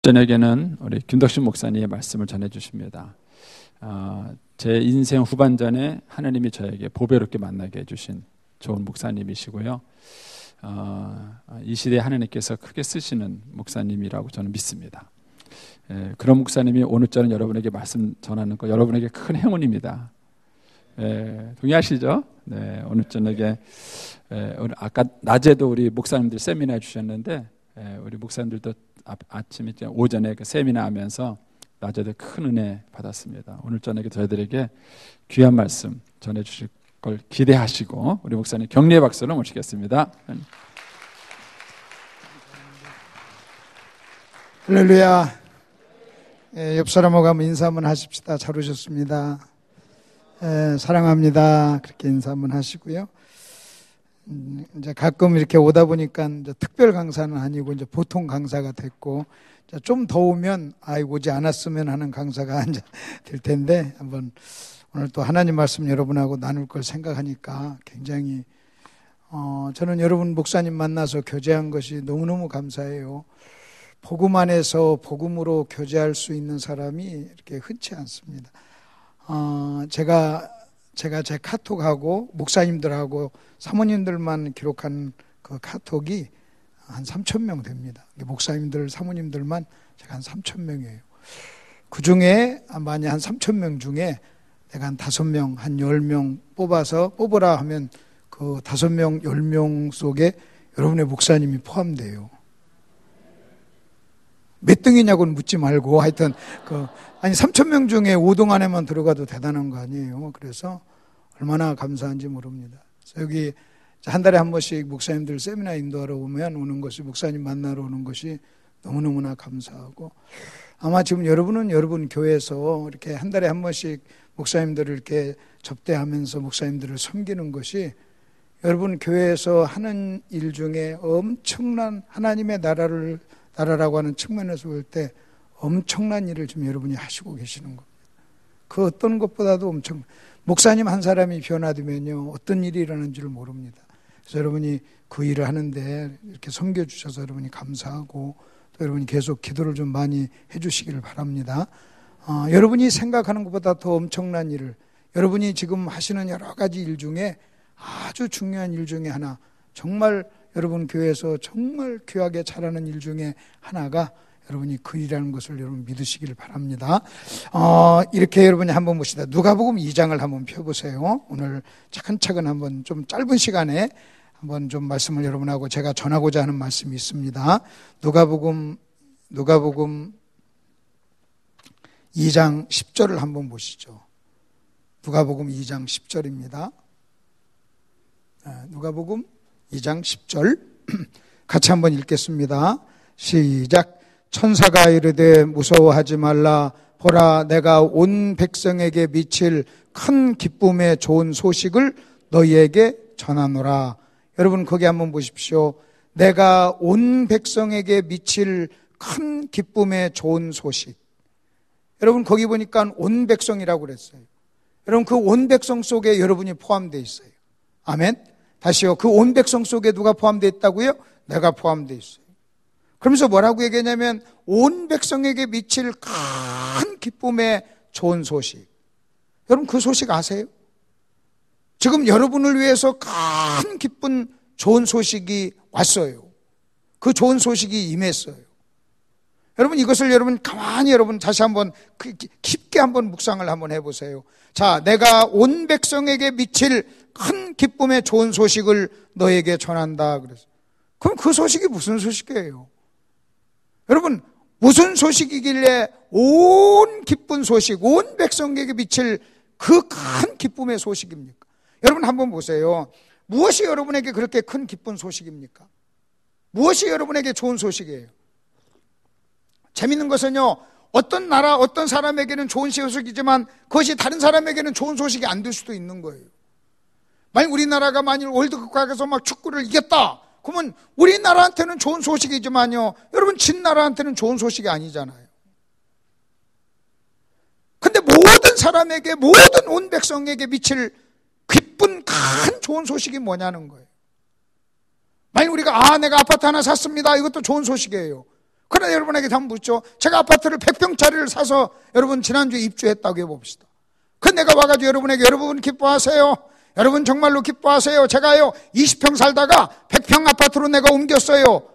저녁에는 우리 김덕신 목사님의 말씀을 전해주십니다. 제 인생 후반전에 하나님이 저에게 보배롭게 만나게 해주신 좋은 목사님이시고요. 이 시대에 하나님께서 크게 쓰시는 목사님이라고 저는 믿습니다. 그런 목사님이 오늘 저는 여러분에게 말씀 전하는 거 여러분에게 큰 행운입니다. 동의하시죠? 네, 오늘 저녁에 오늘 아까 낮에도 우리 목사님들 세미나 해주셨는데 우리 목사님들도 아침에 오전에 그 세미나 하면서 낮에도 큰 은혜 받았습니다. 오늘 저녁에 저희들에게 귀한 말씀 전해주실 걸 기대하시고 우리 목사님 격려의 박수로 모시겠습니다. 할렐루야. 옆 사람하고 한번 인사 한번 하십시다. 잘 오셨습니다. 사랑합니다. 그렇게 인사 한번 하시고요. 이제 가끔 이렇게 오다 보니까 이제 특별 강사는 아니고 이제 보통 강사가 됐고, 좀 더우면 오지 않았으면 하는 강사가 이제 될 텐데, 한번 오늘 또 하나님 말씀 여러분하고 나눌 걸 생각하니까 굉장히 저는 여러분 목사님 만나서 교제한 것이 너무너무 감사해요. 복음 안에서 복음으로 교제할 수 있는 사람이 이렇게 흔치 않습니다. 제가 제 카톡하고 목사님들하고 사모님들만 기록한 그 카톡이 한 3,000명 됩니다. 목사님들, 사모님들만 제가 한 3,000명이에요. 그 중에 만약 한 3,000명 중에 내가 한 5명, 한 10명 뽑으라 하면 그 5명, 10명 속에 여러분의 목사님이 포함돼요. 몇 등이냐고는 묻지 말고 하여튼 3,000명 중에 5등 안에만 들어가도 대단한 거 아니에요. 그래서 얼마나 감사한지 모릅니다. 그래서 여기 한 달에 한 번씩 목사님들 세미나 인도하러 오는 것이, 목사님 만나러 오는 것이 너무너무나 감사하고, 아마 지금 여러분은 여러분 교회에서 이렇게 한 달에 한 번씩 목사님들을 이렇게 접대하면서 목사님들을 섬기는 것이 여러분 교회에서 하는 일 중에 엄청난 하나님의 나라라고 하는 측면에서 볼 때 엄청난 일을 지금 여러분이 하시고 계시는 겁니다. 그 어떤 것보다도 목사님 한 사람이 변화되면요, 어떤 일이 일어나는 줄 모릅니다. 그래서 여러분이 그 일을 하는데 이렇게 섬겨주셔서 여러분이 감사하고, 또 여러분이 계속 기도를 좀 많이 해주시기를 바랍니다. 여러분이 생각하는 것보다 더 엄청난 일을, 여러분이 지금 하시는 여러 가지 일 중에 아주 중요한 일 중에 하나, 정말 여러분 교회에서 정말 귀하게 잘하는 일 중에 하나가 여러분이 그 일이라는 것을 여러분 믿으시기를 바랍니다. 이렇게 여러분이 한번 보시다. 누가복음 2장을 한번 펴보세요. 오늘 차근차근 한번 좀 짧은 시간에 한번 좀 말씀을 여러분하고 제가 전하고자 하는 말씀이 있습니다. 누가복음 2장 10절을 한번 보시죠. 누가복음 2장 10절입니다. 누가복음 2장 10절 같이 한번 읽겠습니다. 시작. 천사가 이르되 무서워하지 말라. 보라, 내가 온 백성에게 미칠 큰 기쁨의 좋은 소식을 너희에게 전하노라. 여러분 거기 한번 보십시오. 내가 온 백성에게 미칠 큰 기쁨의 좋은 소식. 여러분 거기 보니까 온 백성이라고 그랬어요. 여러분 그 온 백성 속에 여러분이 포함되어 있어요. 아멘. 다시요. 그 온 백성 속에 누가 포함되어 있다고요? 내가 포함되어 있어요. 그러면서 뭐라고 얘기하냐면 온 백성에게 미칠 큰 기쁨의 좋은 소식. 여러분 그 소식 아세요? 지금 여러분을 위해서 큰 기쁜 좋은 소식이 왔어요. 그 좋은 소식이 임했어요. 여러분 이것을 여러분 가만히 여러분 다시 한번 깊게 한번 묵상을 한번 해보세요. 자, 내가 온 백성에게 미칠 큰 기쁨의 좋은 소식을 너에게 전한다. 그래서 그럼 그 소식이 무슨 소식이에요? 여러분 무슨 소식이길래 온 기쁜 소식, 온 백성에게 미칠 그 큰 기쁨의 소식입니까? 여러분 한번 보세요. 무엇이 여러분에게 그렇게 큰 기쁜 소식입니까? 무엇이 여러분에게 좋은 소식이에요? 재밌는 것은요, 어떤 나라, 어떤 사람에게는 좋은 소식이지만 그것이 다른 사람에게는 좋은 소식이 안 될 수도 있는 거예요. 만약 우리나라가 월드컵 가서 막 축구를 이겼다. 그러면 우리나라한테는 좋은 소식이지만요, 여러분 진 나라한테는 좋은 소식이 아니잖아요. 근데 모든 사람에게, 모든 온 백성에게 미칠 기쁜 큰 좋은 소식이 뭐냐는 거예요. 만약 우리가 내가 아파트 하나 샀습니다. 이것도 좋은 소식이에요. 그러나 여러분에게 한번 묻죠. 제가 아파트를 100평짜리를 사서 여러분 지난주에 입주했다고 해봅시다. 그 내가 와가지고 여러분에게 여러분 기뻐하세요. 여러분 정말로 기뻐하세요. 제가요 20평 살다가 100평 아파트로 내가 옮겼어요.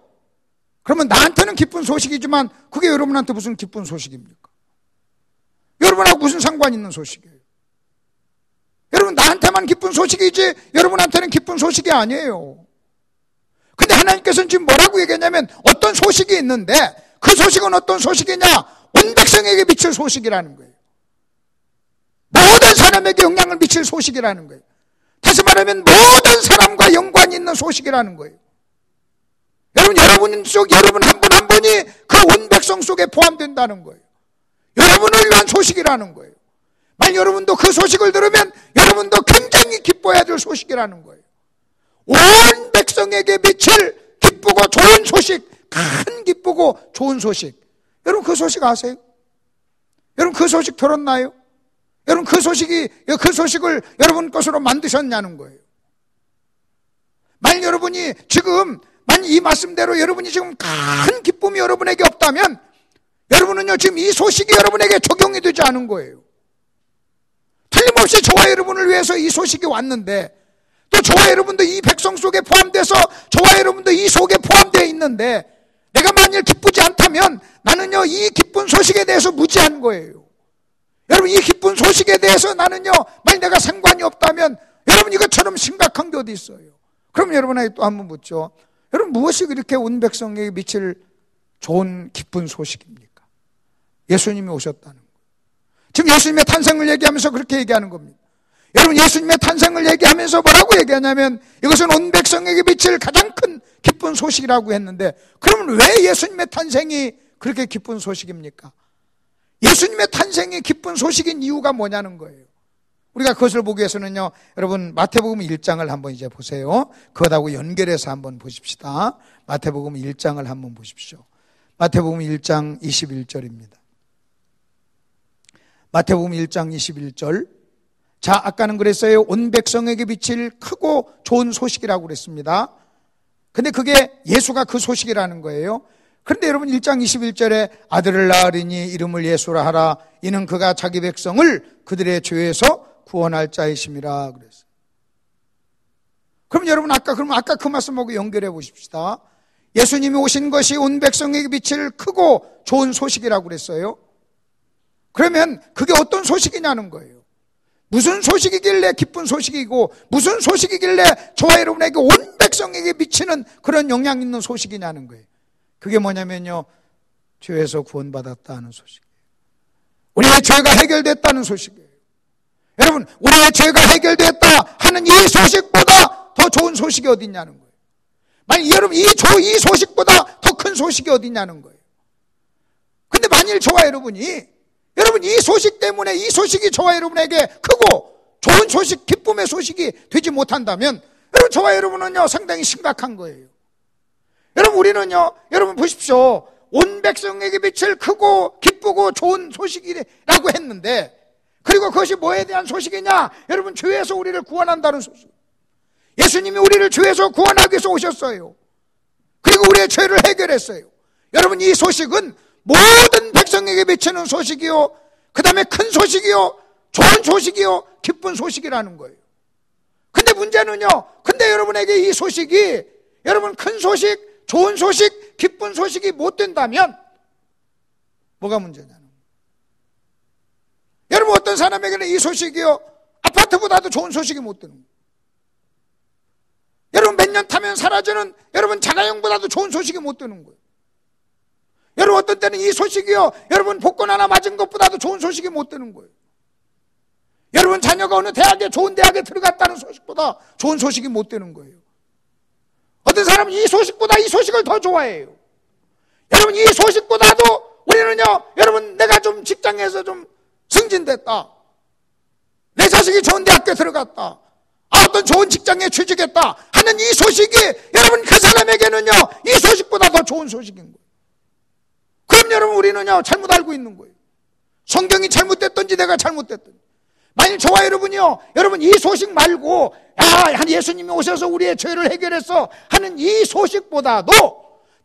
그러면 나한테는 기쁜 소식이지만 그게 여러분한테 무슨 기쁜 소식입니까? 여러분하고 무슨 상관 있는 소식이에요? 여러분 나한테만 기쁜 소식이지 여러분한테는 기쁜 소식이 아니에요. 근데 하나님께서는 지금 뭐라고 얘기했냐면 어떤 소식이 있는데 그 소식은 어떤 소식이냐? 온 백성에게 미칠 소식이라는 거예요. 모든 사람에게 영향을 미칠 소식이라는 거예요. 다시 말하면 모든 사람과 연관이 있는 소식이라는 거예요. 여러분 속 여러분 한 분 한 분이 그 온 백성 속에 포함된다는 거예요. 여러분을 위한 소식이라는 거예요. 만약 여러분도 그 소식을 들으면 여러분도 굉장히 기뻐해야 될 소식이라는 거예요. 온 백성에게 미칠 기쁘고 좋은 소식, 큰 기쁘고 좋은 소식. 여러분 그 소식 아세요? 여러분 그 소식 들었나요? 여러분 그 소식을 여러분 것으로 만드셨냐는 거예요. 만약 여러분이 지금 이 말씀대로 여러분이 지금 큰 기쁨이 여러분에게 없다면 여러분은요 지금 이 소식이 여러분에게 적용이 되지 않은 거예요. 틀림없이 저와 여러분을 위해서 이 소식이 왔는데 또 저와 여러분도 이 백성 속에 포함돼서 저와 여러분도 이 속에 포함되어 있는데 내가 만일 기쁘지 않다면 나는요 이 기쁜 소식에 대해서 무지한 거예요. 여러분 이 기쁜 소식에 대해서 나는요 만일 내가 상관이 없다면 여러분 이것처럼 심각한 게 어디 있어요? 그럼 여러분에게 또 한번 묻죠. 여러분 무엇이 그렇게 온 백성에게 미칠 좋은 기쁜 소식입니까? 예수님이 오셨다는 거예요. 지금 예수님의 탄생을 얘기하면서 그렇게 얘기하는 겁니다. 여러분 예수님의 탄생을 얘기하면서 뭐라고 얘기하냐면 이것은 온 백성에게 미칠 가장 큰 기쁜 소식이라고 했는데 그러면 왜 예수님의 탄생이 그렇게 기쁜 소식입니까? 예수님의 탄생이 기쁜 소식인 이유가 뭐냐는 거예요. 우리가 그것을 보기 위해서는요 여러분 마태복음 1장을 한번 이제 보세요. 그것하고 연결해서 한번 보십시다. 마태복음 1장을 한번 보십시오. 마태복음 1장 21절입니다. 마태복음 1장 21절. 자, 아까는 그랬어요. 온 백성에게 미칠 크고 좋은 소식이라고 그랬습니다. 근데 그게 예수가 그 소식이라는 거예요. 그런데 여러분 1장 21절에 아들을 낳으리니 이름을 예수라 하라. 이는 그가 자기 백성을 그들의 죄에서 구원할 자이심이라 그랬어요. 그럼 여러분 아까 그 말씀하고 연결해 보십시다. 예수님이 오신 것이 온 백성에게 미칠 크고 좋은 소식이라고 그랬어요. 그러면 그게 어떤 소식이냐는 거예요. 무슨 소식이길래 기쁜 소식이고 무슨 소식이길래 저와 여러분에게 온 백성에게 미치는 그런 영향 있는 소식이냐는 거예요. 그게 뭐냐면요 죄에서 구원받았다는 소식이에요. 우리의 죄가 해결됐다는 소식이에요. 여러분 우리의 죄가 해결됐다 하는 이 소식보다 더 좋은 소식이 어디 있냐는 거예요. 만일 여러분 이 소식보다 더 큰 소식이 어디 있냐는 거예요. 근데 만일 저와 여러분이 여러분 이 소식 때문에 이 소식이 저와 여러분에게 크고 좋은 소식, 기쁨의 소식이 되지 못한다면 여러분 저와 여러분은요 상당히 심각한 거예요. 여러분 우리는요 여러분 보십시오. 온 백성에게 미칠 크고 기쁘고 좋은 소식이라고 했는데 그리고 그것이 뭐에 대한 소식이냐? 여러분 죄에서 우리를 구원한다는 소식. 예수님이 우리를 죄에서 구원하기 위해서 오셨어요. 그리고 우리의 죄를 해결했어요. 여러분 이 소식은 모든 백성에게 미치는 소식이요 그 다음에 큰 소식이요 좋은 소식이요 기쁜 소식이라는 거예요. 근데 문제는요 근데 여러분에게 이 소식이 여러분 큰 소식 좋은 소식 기쁜 소식이 못 된다면 뭐가 문제냐는 거예요. 여러분 어떤 사람에게는 이 소식이요 아파트보다도 좋은 소식이 못 되는 거예요. 여러분 몇 년 타면 사라지는 여러분 자가용보다도 좋은 소식이 못 되는 거예요. 여러분 어떤 때는 이 소식이요 여러분 복권 하나 맞은 것보다도 좋은 소식이 못 되는 거예요. 여러분 자녀가 어느 대학에 좋은 대학에 들어갔다는 소식보다 좋은 소식이 못 되는 거예요. 어떤 사람은 이 소식보다 이 소식을 더 좋아해요. 여러분 이 소식보다도 우리는요 여러분 내가 좀 직장에서 좀 승진됐다, 내 자식이 좋은 대학교에 들어갔다, 어떤 좋은 직장에 취직했다 하는 이 소식이 여러분 그 사람에게는요 이 소식보다 더 좋은 소식인 거예요. 그럼 여러분 우리는요 잘못 알고 있는 거예요. 성경이 잘못됐든지 내가 잘못됐든지. 만일 저와 여러분이요 여러분 이 소식 말고 한 예수님이 오셔서 우리의 죄를 해결해서 하는 이 소식보다도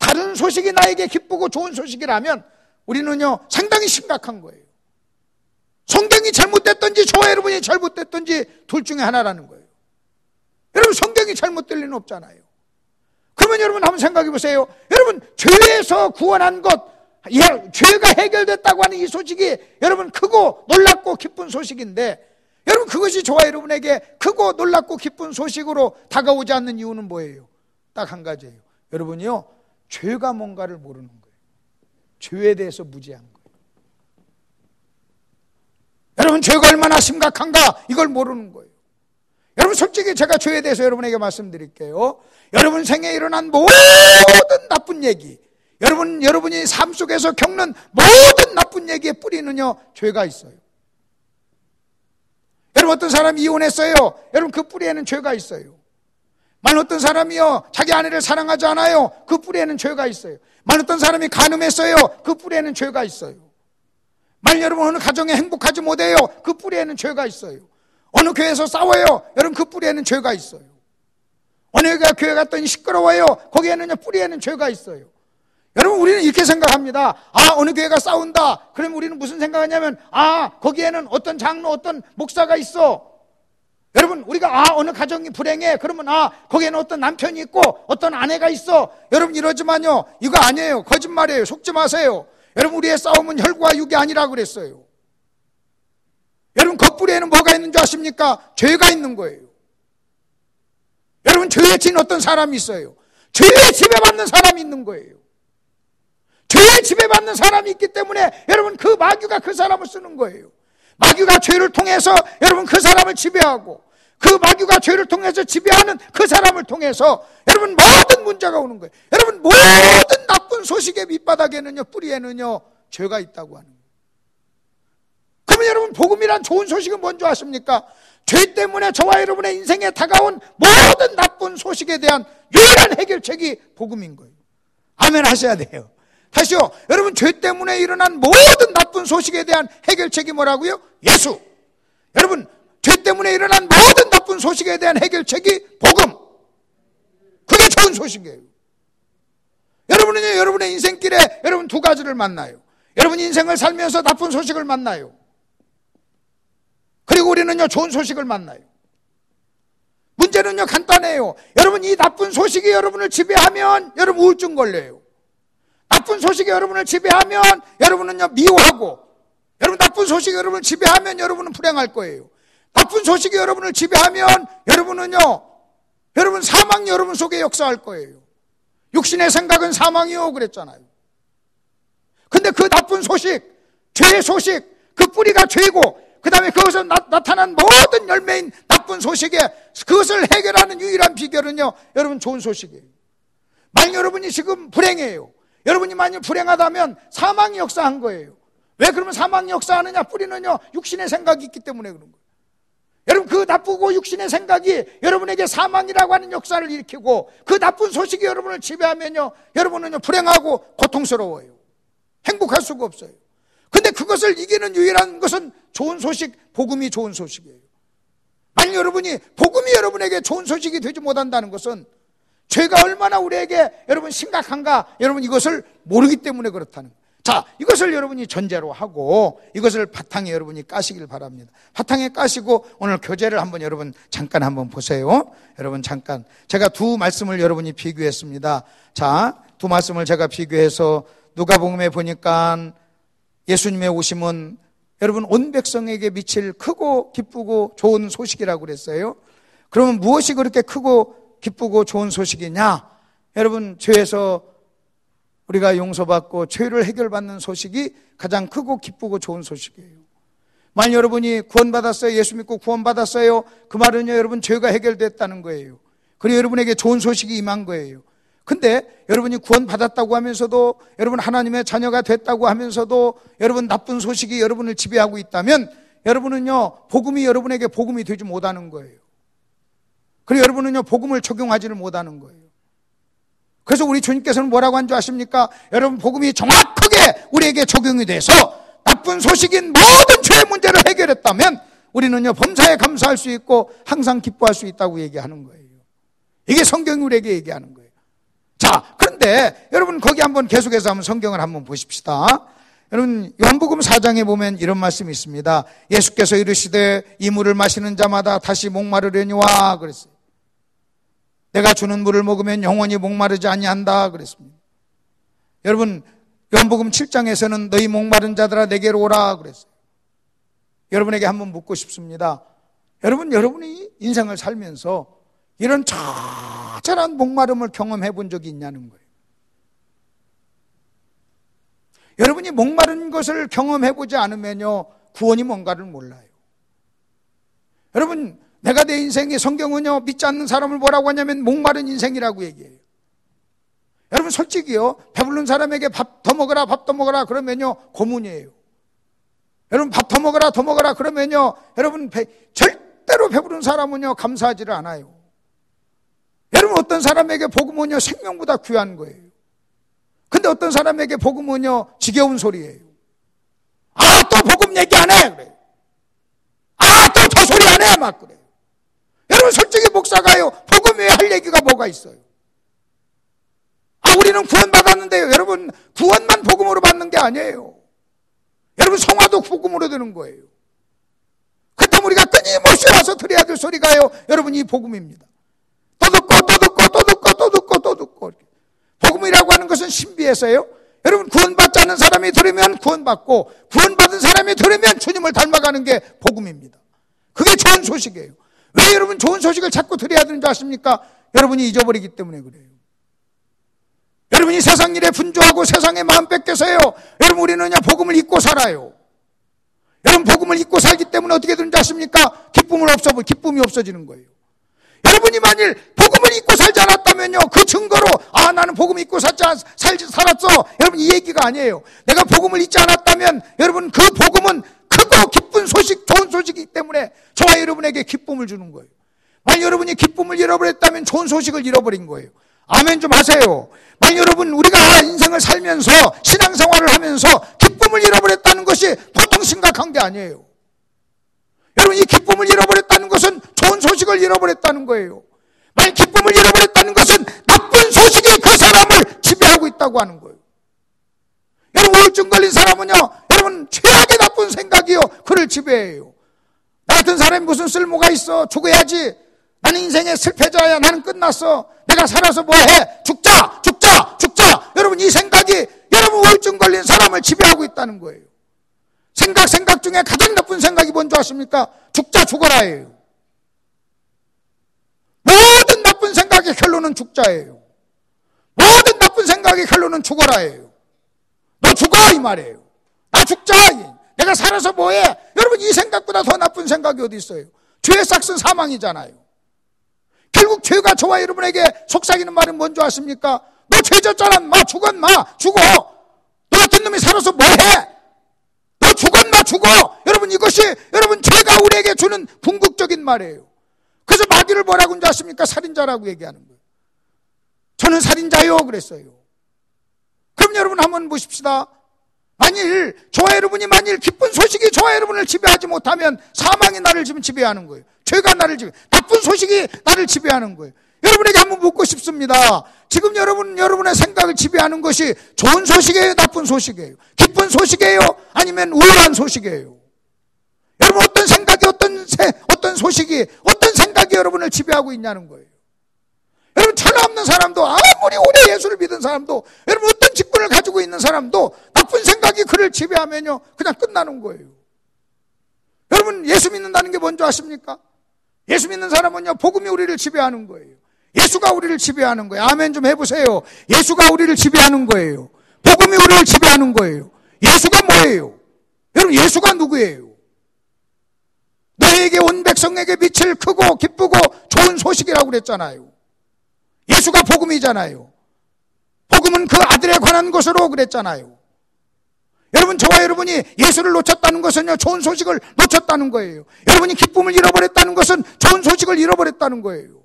다른 소식이 나에게 기쁘고 좋은 소식이라면 우리는요 상당히 심각한 거예요. 성경이 잘못됐든지 저와 여러분이 잘못됐든지 둘 중에 하나라는 거예요. 여러분 성경이 잘못될 리는 없잖아요. 그러면 여러분 한번 생각해 보세요. 여러분 죄에서 구원한 것, 죄가 해결됐다고 하는 이 소식이 여러분 크고 놀랍고 기쁜 소식인데, 여러분 그것이 저와 여러분에게 크고 놀랍고 기쁜 소식으로 다가오지 않는 이유는 뭐예요? 딱 한 가지예요. 여러분이요 죄가 뭔가를 모르는 거예요. 죄에 대해서 무지한 거예요. 여러분 죄가 얼마나 심각한가 이걸 모르는 거예요. 여러분 솔직히 제가 죄에 대해서 여러분에게 말씀드릴게요. 여러분 생에 일어난 모든 나쁜 얘기, 여러분이 삶 속에서 겪는 모든 나쁜 얘기의 뿌리는요 죄가 있어요. 여러분 어떤 사람이 이혼했어요. 여러분 그 뿌리에는 죄가 있어요. 만 어떤 사람이요 자기 아내를 사랑하지 않아요. 그 뿌리에는 죄가 있어요. 만 어떤 사람이 간음했어요. 그 뿌리에는 죄가 있어요. 만 여러분 어느 가정에 행복하지 못해요. 그 뿌리에는 죄가 있어요. 어느 교회에서 싸워요. 여러분 그 뿌리에는 죄가 있어요. 어느 교회 갔더니 시끄러워요. 거기에는 뿌리에는 죄가 있어요. 여러분 우리는 이렇게 생각합니다. 어느 교회가 싸운다. 그럼 우리는 무슨 생각하냐면 거기에는 어떤 장로 어떤 목사가 있어. 여러분 우리가 어느 가정이 불행해. 그러면 거기에는 어떤 남편이 있고 어떤 아내가 있어. 여러분 이러지만요 이거 아니에요. 거짓말이에요. 속지 마세요. 여러분 우리의 싸움은 혈과 육이 아니라고 그랬어요. 여러분 그 뿌리에는 뭐가 있는 줄 아십니까? 죄가 있는 거예요. 여러분 죄에 진 어떤 사람이 있어요. 죄에 지배받는 사람이 있는 거예요. 죄에 지배받는 사람이 있기 때문에 여러분 그 마귀가 그 사람을 쓰는 거예요. 마귀가 죄를 통해서 여러분 그 사람을 지배하고, 그 마귀가 죄를 통해서 지배하는 그 사람을 통해서 여러분 모든 문제가 오는 거예요. 여러분 모든 나쁜 소식의 밑바닥에는요 뿌리에는요 죄가 있다고 하는 거예요. 그러면 여러분 복음이란 좋은 소식은 뭔지 아십니까? 죄 때문에 저와 여러분의 인생에 다가온 모든 나쁜 소식에 대한 유일한 해결책이 복음인 거예요. 아멘 하셔야 돼요. 다시요. 여러분 죄 때문에 일어난 모든 나쁜 소식에 대한 해결책이 뭐라고요? 예수. 여러분 죄 때문에 일어난 모든 나쁜 소식에 대한 해결책이 복음. 그게 좋은 소식이에요. 여러분은요 여러분의 인생길에 여러분 두 가지를 만나요. 여러분 인생을 살면서 나쁜 소식을 만나요. 그리고 우리는요 좋은 소식을 만나요. 문제는요 간단해요. 여러분 이 나쁜 소식이 여러분을 지배하면 여러분 우울증 걸려요. 나쁜 소식이 여러분을 지배하면 여러분은요 미워하고, 여러분 나쁜 소식이 여러분을 지배하면 여러분은 불행할 거예요. 나쁜 소식이 여러분을 지배하면 여러분은요 여러분 사망이 여러분 속에 역사할 거예요. 육신의 생각은 사망이요 그랬잖아요. 근데 그 나쁜 소식, 죄의 소식, 그 뿌리가 죄고 그 다음에 그것을 나타난 모든 열매인 나쁜 소식에 그것을 해결하는 유일한 비결은요 여러분 좋은 소식이에요. 만약 여러분이 지금 불행해요. 여러분이 만약 불행하다면 사망이 역사한 거예요. 왜 그러면 사망이 역사하느냐? 뿌리는요 육신의 생각이 있기 때문에 그런 거예요. 여러분 그 나쁘고 육신의 생각이 여러분에게 사망이라고 하는 역사를 일으키고, 그 나쁜 소식이 여러분을 지배하면요 여러분은요 불행하고 고통스러워요. 행복할 수가 없어요. 근데 그것을 이기는 유일한 것은 좋은 소식, 복음이 좋은 소식이에요. 만약 여러분이 복음이 여러분에게 좋은 소식이 되지 못한다는 것은 죄가 얼마나 우리에게 여러분 심각한가 여러분 이것을 모르기 때문에 그렇다는 거예요. 자, 이것을 여러분이 전제로 하고 이것을 바탕에 여러분이 까시길 바랍니다. 바탕에 까시고 오늘 교재를 한번 여러분 잠깐 한번 보세요. 여러분 잠깐 제가 두 말씀을 여러분이 비교했습니다. 자, 두 말씀을 제가 비교해서 누가복음에 보니까 예수님의 오심은 여러분 온 백성에게 미칠 크고 기쁘고 좋은 소식이라고 그랬어요. 그러면 무엇이 그렇게 크고 기쁘고 좋은 소식이냐? 여러분 죄에서 우리가 용서받고 죄를 해결받는 소식이 가장 크고 기쁘고 좋은 소식이에요. 만약 여러분이 구원받았어요. 예수 믿고 구원받았어요. 그 말은요 여러분 죄가 해결됐다는 거예요. 그리고 여러분에게 좋은 소식이 임한 거예요. 근데 여러분이 구원받았다고 하면서도, 여러분 하나님의 자녀가 됐다고 하면서도 여러분 나쁜 소식이 여러분을 지배하고 있다면 여러분은요 복음이 여러분에게 복음이 되지 못하는 거예요. 그리고 여러분은요 복음을 적용하지를 못하는 거예요. 그래서 우리 주님께서는 뭐라고 한 줄 아십니까? 여러분 복음이 정확하게 우리에게 적용이 돼서 나쁜 소식인 모든 죄의 문제를 해결했다면 우리는요 범사에 감사할 수 있고 항상 기뻐할 수 있다고 얘기하는 거예요. 이게 성경이 우리에게 얘기하는 거예요. 자, 그런데 그런데 여러분 거기 한번 계속해서 한번 성경을 한번 보십시다. 여러분 요한복음 4장에 보면 이런 말씀이 있습니다. 예수께서 이르시되 이 물을 마시는 자마다 다시 목마르려니와 그랬어요. 내가 주는 물을 먹으면 영원히 목마르지 아니한다 그랬습니다. 여러분 요한복음 7장에서는 너희 목마른 자들아 내게로 오라 그랬어요. 여러분에게 한번 묻고 싶습니다. 여러분이 인생을 살면서 이런 처절한 목마름을 경험해 본 적이 있냐는 거예요. 여러분이 목마른 것을 경험해 보지 않으면요 구원이 뭔가를 몰라요. 여러분 내가 내 인생에 성경은요 믿지 않는 사람을 뭐라고 하냐면 목마른 인생이라고 얘기해요. 여러분 솔직히요 배부른 사람에게 밥 더 먹어라 밥 더 먹어라 그러면요 고문이에요. 여러분 밥 더 먹어라 그러면요 여러분 절대로 배부른 사람은요 감사하지를 않아요. 여러분 어떤 사람에게 복음은요 생명보다 귀한 거예요. 근데 어떤 사람에게 복음은요 지겨운 소리예요. 아 또 복음 얘기 안 해 그래요. 아 또 저 소리 안 해 막 그래요. 여러분 솔직히 목사가요 복음 외에 할 얘기가 뭐가 있어요? 아 우리는 구원받았는데요. 여러분 구원만 복음으로 받는 게 아니에요. 여러분 성화도 복음으로 되는 거예요. 그렇다면 우리가 끊임없이 와서 들어야 될 소리가요 여러분 이 복음입니다. 또 듣고 복음이라고 하는 것은 신비해서요 여러분 구원받지 않는 사람이 들으면 구원받고 구원받은 사람이 들으면 주님을 닮아가는 게 복음입니다. 그게 좋은 소식이에요. 왜 여러분 좋은 소식을 자꾸 들어야 되는 줄 아십니까? 여러분이 잊어버리기 때문에 그래요. 여러분이 세상 일에 분주하고 세상에 마음 뺏겨서요 여러분 우리는 복음을 잊고 살아요. 여러분 복음을 잊고 살기 때문에 어떻게 되는지 아십니까? 기쁨이 없어지는 거예요. 여러분이 만일 복음을 잊고 살지 않았다면요 그 증거로 아 나는 복음 잊고 살았어 여러분 이 얘기가 아니에요. 내가 복음을 잊지 않았다면 여러분 그 복음은 크고 기쁜 소식 좋은 소식이기 때문에 저와 여러분에게 기쁨을 주는 거예요. 만일 여러분이 기쁨을 잃어버렸다면 좋은 소식을 잃어버린 거예요. 아멘 좀 하세요. 만일 여러분 우리가 인생을 살면서 신앙생활을 하면서 기쁨을 잃어버렸다는 것이 보통 심각한 게 아니에요. 여러분 이 기쁨을 잃어버렸다는 것은 좋은 소식을 잃어버렸다는 거예요. 만약 기쁨을 잃어버렸다는 것은 나쁜 소식이 그 사람을 지배하고 있다고 하는 거예요. 여러분 우울증 걸린 사람은요 여러분 최악의 나쁜 생각이요 그를 지배해요. 나 같은 사람이 무슨 쓸모가 있어 죽어야지 나는 인생의 실패자야 나는 끝났어 내가 살아서 뭐해 죽자 여러분 이 생각이 여러분 우울증 걸린 사람을 지배하고 있다는 거예요. 생각 중에 가장 나쁜 생각이 뭔지 아십니까? 죽어라예요. 모든 나쁜 생각의 결론은 죽자예요. 모든 나쁜 생각의 결론은 죽어라예요. 너 죽어 이 말이에요. 나 죽자 내가 살아서 뭐해. 여러분 이 생각보다 더 나쁜 생각이 어디 있어요? 죄의 삭은 사망이잖아요. 결국 죄가 저와 여러분에게 속삭이는 말은 뭔지 아십니까? 너 죄 졌잖아 죽어 너 같은 놈이 살아서 뭐해. 너 죽어. 여러분 이것이 여러분 죄가 우리에게 주는 궁극적인 말이에요. 그래서 마귀를 뭐라고 하는지 아십니까? 살인자라고 얘기하는 거예요. 저는 살인자요 그랬어요. 그럼 여러분 한번 보십시다. 만일 저와 여러분이 기쁜 소식이 저와 여러분을 지배하지 못하면 사망이 나를 지금 지배하는 거예요. 죄가 나를 나쁜 소식이 나를 지배하는 거예요. 여러분에게 한번 묻고 싶습니다. 지금 여러분의 생각을 지배하는 것이 좋은 소식이에요? 나쁜 소식이에요? 기쁜 소식이에요? 아니면 우울한 소식이에요? 여러분 어떤 생각이 어떤 소식이 어떤 생각이 여러분을 지배하고 있냐는 거예요. 여러분 천하 없는 사람도 아무리 오래 예수를 믿은 사람도 여러분 어떤 직분을 가지고 있는 사람도 나쁜 생각이 그를 지배하면요 그냥 끝나는 거예요. 여러분 예수 믿는다는 게 뭔지 아십니까? 예수 믿는 사람은요 복음이 우리를 지배하는 거예요. 예수가 우리를 지배하는 거예요. 아멘 좀 해보세요. 예수가 우리를 지배하는 거예요. 복음이 우리를 지배하는 거예요. 예수가 뭐예요? 여러분 예수가 누구예요? 너에게 온 백성에게 빛을 크고 기쁘고 좋은 소식이라고 그랬잖아요. 예수가 복음이잖아요. 복음은 그 아들에 관한 것으로 그랬잖아요. 여러분 저와 여러분이 예수를 놓쳤다는 것은요 좋은 소식을 놓쳤다는 거예요. 여러분이 기쁨을 잃어버렸다는 것은 좋은 소식을 잃어버렸다는 거예요.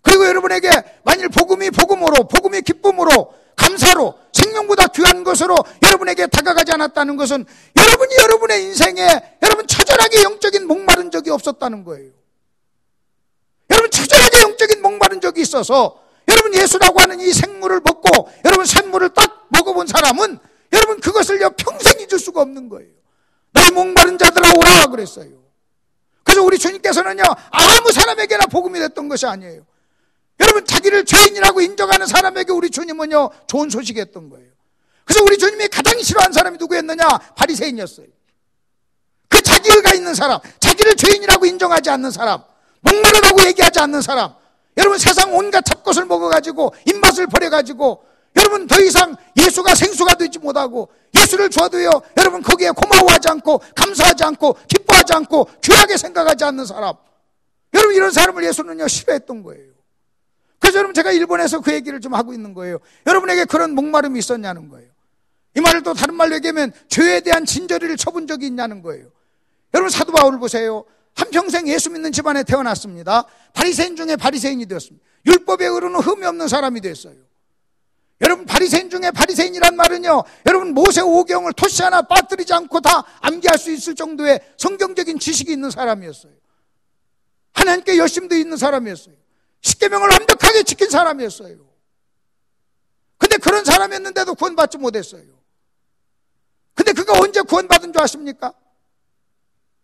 그리고 여러분에게 만일 복음이 복음으로 복음이 기쁨으로 감사로 생명보다 귀한 것으로 여러분에게 다가가지 않았다는 것은 여러분이 여러분의 인생에 여러분 처절하게 영적인 목마른 적이 없었다는 거예요. 여러분 처절하게 영적인 목마른 적이 있어서 여러분 예수라고 하는 이 생물을 먹고 여러분 샘물을 딱 먹어본 사람은 여러분 그것을요 평생 잊을 수가 없는 거예요. 너희 목마른 자들아 오라 그랬어요. 그래서 우리 주님께서는요 아무 사람에게나 복음이 됐던 것이 아니에요. 여러분 자기를 죄인이라고 인정하는 사람에게 우리 주님은요 좋은 소식이 했던 거예요. 그래서 우리 주님이 가장 싫어하는 사람이 누구였느냐? 바리새인이었어요. 그 자기가 있는 사람, 자기를 죄인이라고 인정하지 않는 사람, 목마르다고 얘기하지 않는 사람, 여러분 세상 온갖 잡것을 먹어가지고 입맛을 버려가지고 여러분 더 이상 예수가 생수가 되지 못하고 예수를 줘도요 여러분 거기에 고마워하지 않고 감사하지 않고 기뻐하지 않고 귀하게 생각하지 않는 사람, 여러분 이런 사람을 예수는요 싫어했던 거예요. 그래서 여러분 제가 일본에서 그 얘기를 좀 하고 있는 거예요. 여러분에게 그런 목마름이 있었냐는 거예요. 이 말을 또 다른 말로 얘기하면 죄에 대한 진저리를 쳐본 적이 있냐는 거예요. 여러분 사도 바울을 보세요. 한평생 예수 믿는 집안에 태어났습니다. 바리새인 중에 바리새인이 되었습니다. 율법에 의로는 흠이 없는 사람이 됐어요. 여러분 바리새인 중에 바리새인이란 말은요 여러분 모세 오경을 토시 하나 빠뜨리지 않고 다 암기할 수 있을 정도의 성경적인 지식이 있는 사람이었어요. 하나님께 열심도 있는 사람이었어요. 십계명을 완벽하게 지킨 사람이었어요. 근데 그런 사람이었는데도 구원받지 못했어요. 근데 그가 언제 구원받은 줄 아십니까?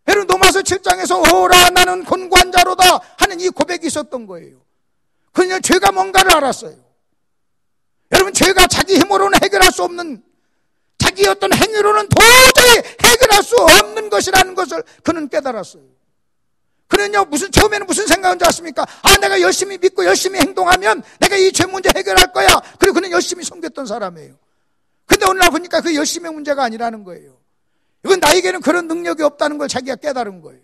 여러분 로마서 7장에서 오라 나는 곤고한 자로다 하는 이 고백이 있었던 거예요. 그냥 죄가 뭔가를 알았어요. 여러분 죄가 자기 힘으로는 해결할 수 없는, 자기 어떤 행위로는 도저히 해결할 수 없는 것이라는 것을 그는 깨달았어요. 그는요 처음에는 무슨 생각인 줄 아십니까? 내가 열심히 믿고 열심히 행동하면 내가 이 죄 문제 해결할 거야. 그리고 그는 열심히 섬겼던 사람이에요. 근데 오늘날 보니까 그 열심의 문제가 아니라는 거예요. 이건 나에게는 그런 능력이 없다는 걸 자기가 깨달은 거예요.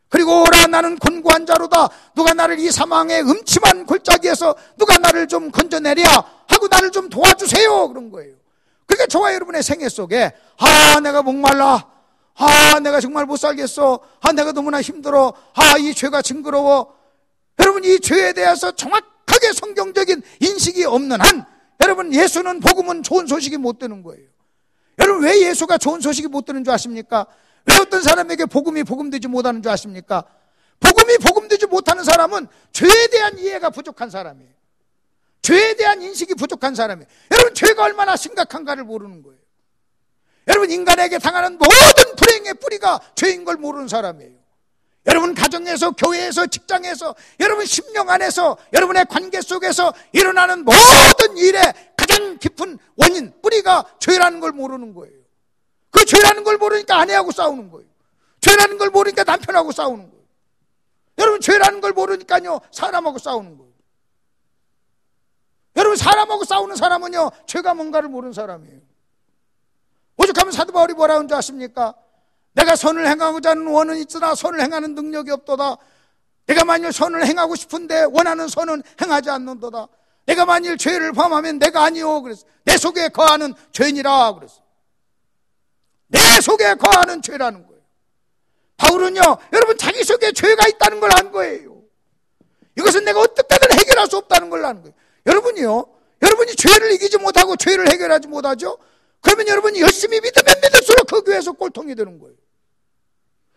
그리고 오라 나는 곤고한 자로다. 누가 나를 이 사망의 음침한 골짜기에서 누가 나를 좀 건져내랴 하고 나를 좀 도와주세요 그런 거예요. 그러니까 저와 여러분의 생애 속에 내가 목말라, 내가 정말 못 살겠어, 내가 너무나 힘들어, 이 죄가 징그러워. 여러분 이 죄에 대해서 정확하게 성경적인 인식이 없는 한 여러분 예수는 복음은 좋은 소식이 못 되는 거예요. 여러분 왜 예수가 좋은 소식이 못 되는 줄 아십니까? 왜 어떤 사람에게 복음이 복음되지 못하는 줄 아십니까? 복음이 복음되지 못하는 사람은 죄에 대한 이해가 부족한 사람이에요. 죄에 대한 인식이 부족한 사람이에요. 여러분 죄가 얼마나 심각한가를 모르는 거예요. 여러분 인간에게 당하는 모든 불행의 뿌리가 죄인 걸 모르는 사람이에요. 여러분 가정에서, 교회에서, 직장에서, 여러분 심령 안에서, 여러분의 관계 속에서 일어나는 모든 일의 가장 깊은 원인, 뿌리가 죄라는 걸 모르는 거예요. 그 죄라는 걸 모르니까 아내하고 싸우는 거예요. 죄라는 걸 모르니까 남편하고 싸우는 거예요. 여러분 죄라는 걸 모르니까요 사람하고 싸우는 거예요. 여러분 사람하고 싸우는 사람은요 죄가 뭔가를 모르는 사람이에요. 오죽하면 사도 바울이 뭐라고 하는 줄 아십니까? 내가 선을 행하고자 하는 원은 있으나 선을 행하는 능력이 없도다. 내가 만일 선을 행하고 싶은데 원하는 선은 행하지 않는도다. 내가 만일 죄를 범하면 내가 아니오 그랬어. 내 속에 거하는 죄니라 그랬어. 내 속에 거하는 죄라는 거예요. 바울은요 여러분 자기 속에 죄가 있다는 걸 안 거예요. 이것은 내가 어떻게든 해결할 수 없다는 걸 아는 거예요. 여러분이 죄를 이기지 못하고 죄를 해결하지 못하죠? 그러면 여러분이 열심히 믿으면 믿을수록 그 교회에서 꼴통이 되는 거예요.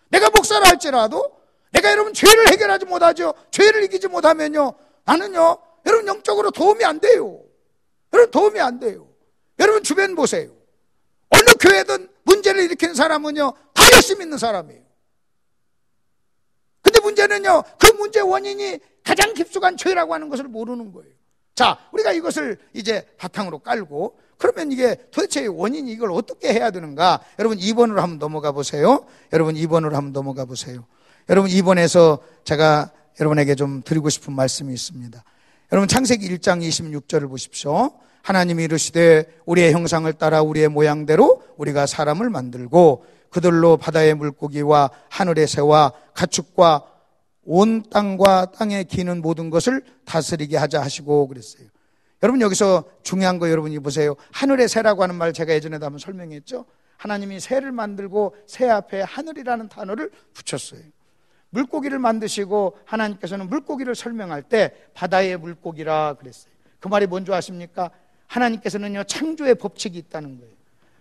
내가 목사를 할지라도 내가 여러분 죄를 해결하지 못하죠. 죄를 이기지 못하면요 나는요 여러분 영적으로 도움이 안 돼요. 여러분 도움이 안 돼요. 여러분 주변 보세요. 어느 교회든 문제를 일으키는 사람은요 다 열심히 있는 사람이에요. 근데 문제는요 그 문제 원인이 가장 깊숙한 죄라고 하는 것을 모르는 거예요. 자, 우리가 이것을 이제 바탕으로 깔고 그러면 이게 도대체 원인이 이걸 어떻게 해야 되는가? 여러분 2번으로 한번 넘어가 보세요. 여러분 2번에서 제가 여러분에게 좀 드리고 싶은 말씀이 있습니다. 여러분 창세기 1장 26절을 보십시오. 하나님이 이르시되 우리의 형상을 따라 우리의 모양대로 우리가 사람을 만들고 그들로 바다의 물고기와 하늘의 새와 가축과 온 땅과 땅에 기는 모든 것을 다스리게 하자 하시고 그랬어요. 여러분 여기서 중요한 거 여러분이 보세요. 하늘의 새라고 하는 말 제가 예전에도 한번 설명했죠. 하나님이 새를 만들고 새 앞에 하늘이라는 단어를 붙였어요. 물고기를 만드시고 하나님께서는 물고기를 설명할 때 바다의 물고기라 그랬어요. 그 말이 뭔지 아십니까? 하나님께서는요 창조의 법칙이 있다는 거예요.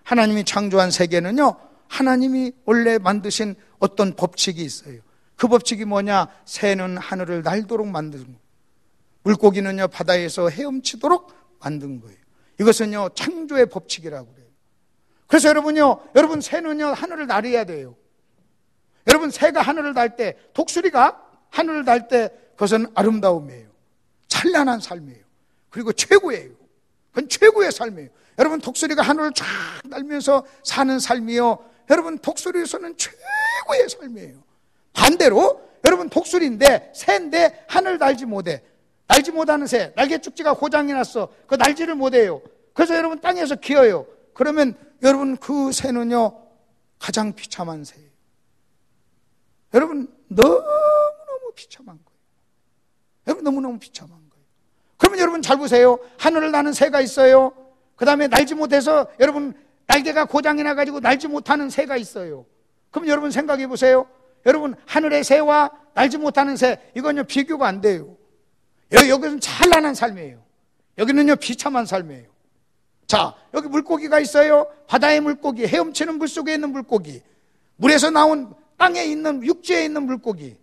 하나님이 창조한 세계는요 하나님이 원래 만드신 어떤 법칙이 있어요. 그 법칙이 뭐냐? 새는 하늘을 날도록 만드는 거예요. 물고기는요 바다에서 헤엄치도록 만든 거예요. 이것은요 창조의 법칙이라고 그래요. 그래서 여러분 새는요 하늘을 날아야 돼요. 여러분 새가 하늘을 날 때, 독수리가 하늘을 날 때 그것은 아름다움이에요. 찬란한 삶이에요. 그리고 최고예요. 그건 최고의 삶이에요. 여러분 독수리가 하늘을 쫙 날면서 사는 삶이요, 여러분 독수리에서는 최고의 삶이에요. 반대로 여러분 독수리인데 새인데 하늘 날지 못해. 날지 못하는 새, 날개 축지가 고장이 났어. 그 날지를 못해요. 그래서 여러분 땅에서 기어요. 그러면 여러분 그 새는요 가장 비참한 새예요. 여러분 너무너무 비참한 거예요. 여러분 너무너무 비참한 거예요. 그러면 여러분 잘 보세요. 하늘을 나는 새가 있어요. 그 다음에 날지 못해서 여러분 날개가 고장이 나가지고 날지 못하는 새가 있어요. 그럼 여러분 생각해 보세요. 여러분 하늘의 새와 날지 못하는 새, 이건요 비교가 안 돼요. 여기는 찬란한 삶이에요. 여기는요 비참한 삶이에요. 자, 여기 물고기가 있어요. 바다의 물고기, 헤엄치는 물속에 있는 물고기, 물에서 나온 땅에 있는, 육지에 있는 물고기.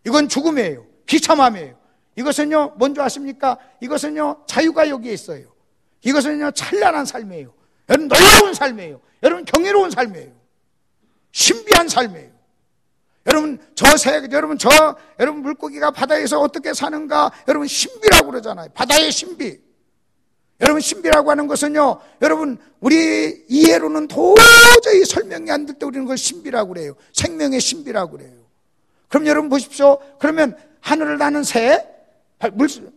이건 죽음이에요. 비참함이에요. 이것은요 뭔지 아십니까? 이것은요 자유가 여기에 있어요. 이것은요 찬란한 삶이에요. 여러분 놀라운 삶이에요. 여러분 경이로운 삶이에요. 신비한 삶이에요. 여러분 여러분 물고기가 바다에서 어떻게 사는가, 여러분 신비라고 그러잖아요. 바다의 신비. 여러분 신비라고 하는 것은요, 여러분 우리 이해로는 도저히 설명이 안 될 때 우리는 그걸 신비라고 그래요. 생명의 신비라고 그래요. 그럼 여러분 보십시오. 그러면 하늘을 나는 새,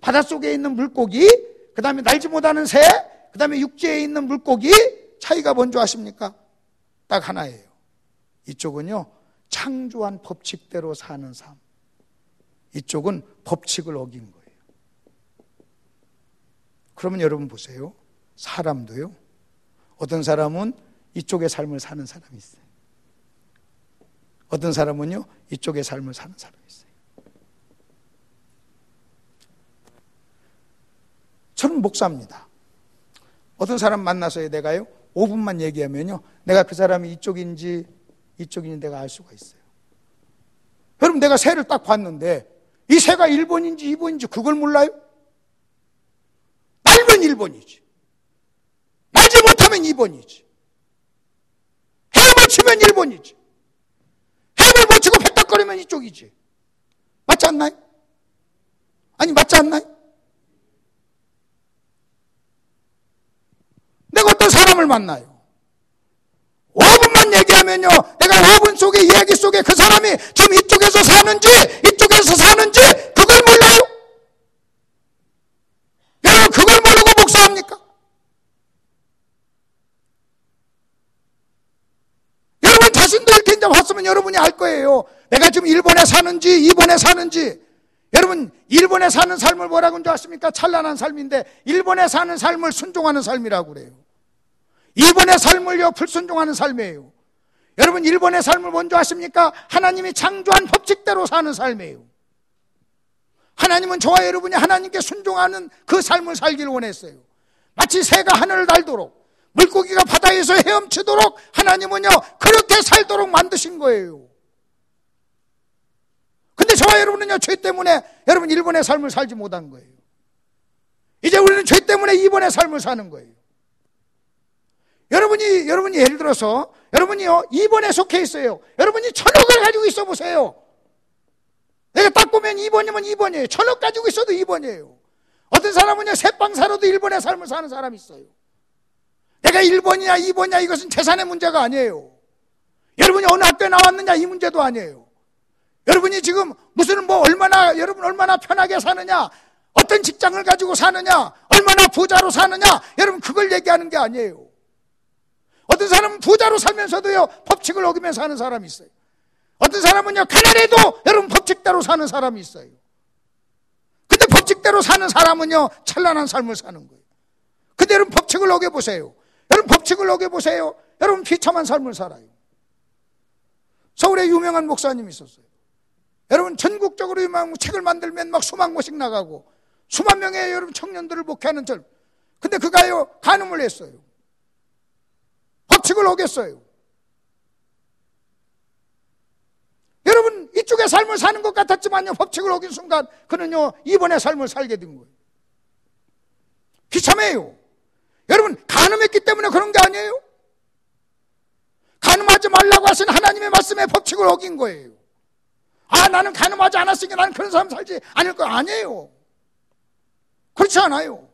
바닷속에 있는 물고기, 그 다음에 날지 못하는 새, 그 다음에 육지에 있는 물고기, 차이가 뭔지 아십니까? 딱 하나예요. 이쪽은요 창조한 법칙대로 사는 삶, 이쪽은 법칙을 어긴 거예요. 그러면 여러분 보세요. 사람도요, 어떤 사람은 이쪽의 삶을 사는 사람이 있어요. 어떤 사람은요 이쪽의 삶을 사는 사람이 있어요. 저는 목사입니다. 어떤 사람 만나서요 내가요 5분만 얘기하면요 내가 그 사람이 이쪽인지 내가 알 수가 있어요. 여러분 내가 새를 딱 봤는데 이 새가 1번인지 2번인지 그걸 몰라요? 날면 1번이지, 날지 못하면 2번이지, 헤엄을 치면 1번이지, 헤엄을 못 치고 뱉덕거리면 이쪽이지. 맞지 않나요? 아니 맞지 않나요? 내가 어떤 사람을 만나요. 5분만 얘기하면요 내가 5분 속에 이야기 속에 그 사람이 지금 이쪽에서 사는지 이쪽에서 사는지 그걸 몰라요? 여러분 그걸 모르고 목사합니까? 여러분 자신도 이렇게 이제 봤으면 여러분이 알 거예요. 내가 지금 일본에 사는지 이번에 사는지. 여러분 일본에 사는 삶을 뭐라고 하는 줄 아십니까? 찬란한 삶인데 일본에 사는 삶을 순종하는 삶이라고 그래요. 일본의 삶을요 불순종하는 삶이에요. 여러분 일본의 삶을 뭔지 아십니까? 하나님이 창조한 법칙대로 사는 삶이에요. 하나님은 저와 여러분이 하나님께 순종하는 그 삶을 살기를 원했어요. 마치 새가 하늘을 날도록, 물고기가 바다에서 헤엄치도록 하나님은요 그렇게 살도록 만드신 거예요. 근데 저와 여러분은요 죄 때문에 여러분 일본의 삶을 살지 못한 거예요. 이제 우리는 죄 때문에 이번의 삶을 사는 거예요. 여러분이 예를 들어서 여러분이요 2번에 속해 있어요. 여러분이 1000억을 가지고 있어 보세요. 내가 딱 보면 2번이면 2번이에요. 1000억 가지고 있어도 2번이에요. 어떤 사람은요 새빵 사러도 1번의 삶을 사는 사람이 있어요. 내가 1번이냐 2번이냐 이것은 재산의 문제가 아니에요. 여러분이 어느 학교에 나왔느냐 이 문제도 아니에요. 여러분이 지금 여러분 얼마나 편하게 사느냐, 어떤 직장을 가지고 사느냐, 얼마나 부자로 사느냐, 여러분 그걸 얘기하는 게 아니에요. 어떤 사람은 부자로 살면서도요 법칙을 어기면서 사는 사람이 있어요. 어떤 사람은요 가난해도 여러분 법칙대로 사는 사람이 있어요. 근데 법칙대로 사는 사람은요 찬란한 삶을 사는 거예요. 근데 여러분 법칙을 어겨보세요. 여러분 법칙을 어겨보세요. 여러분 비참한 삶을 살아요. 서울에 유명한 목사님이 있었어요. 여러분 전국적으로 유명한 책을 만들면 막 수만 곳씩 나가고 수만 명의 여러분 청년들을 목회하는 근데 그가요 간음을 했어요. 법칙을 어겼어요. 여러분 이 이쪽의 삶을 사는 것 같았지만요, 법칙을 어긴 순간 그는요, 이번의 삶을 살게 된 거예요. 비참해요. 여러분, 간음했기 때문에 그런 게 아니에요. 간음하지 말라고 하신 하나님의 말씀의 법칙을 어긴 거예요. 아, 나는 간음하지 않았으니까 나는 그런 사람 살지 않을 거 아니에요. 그렇지 않아요.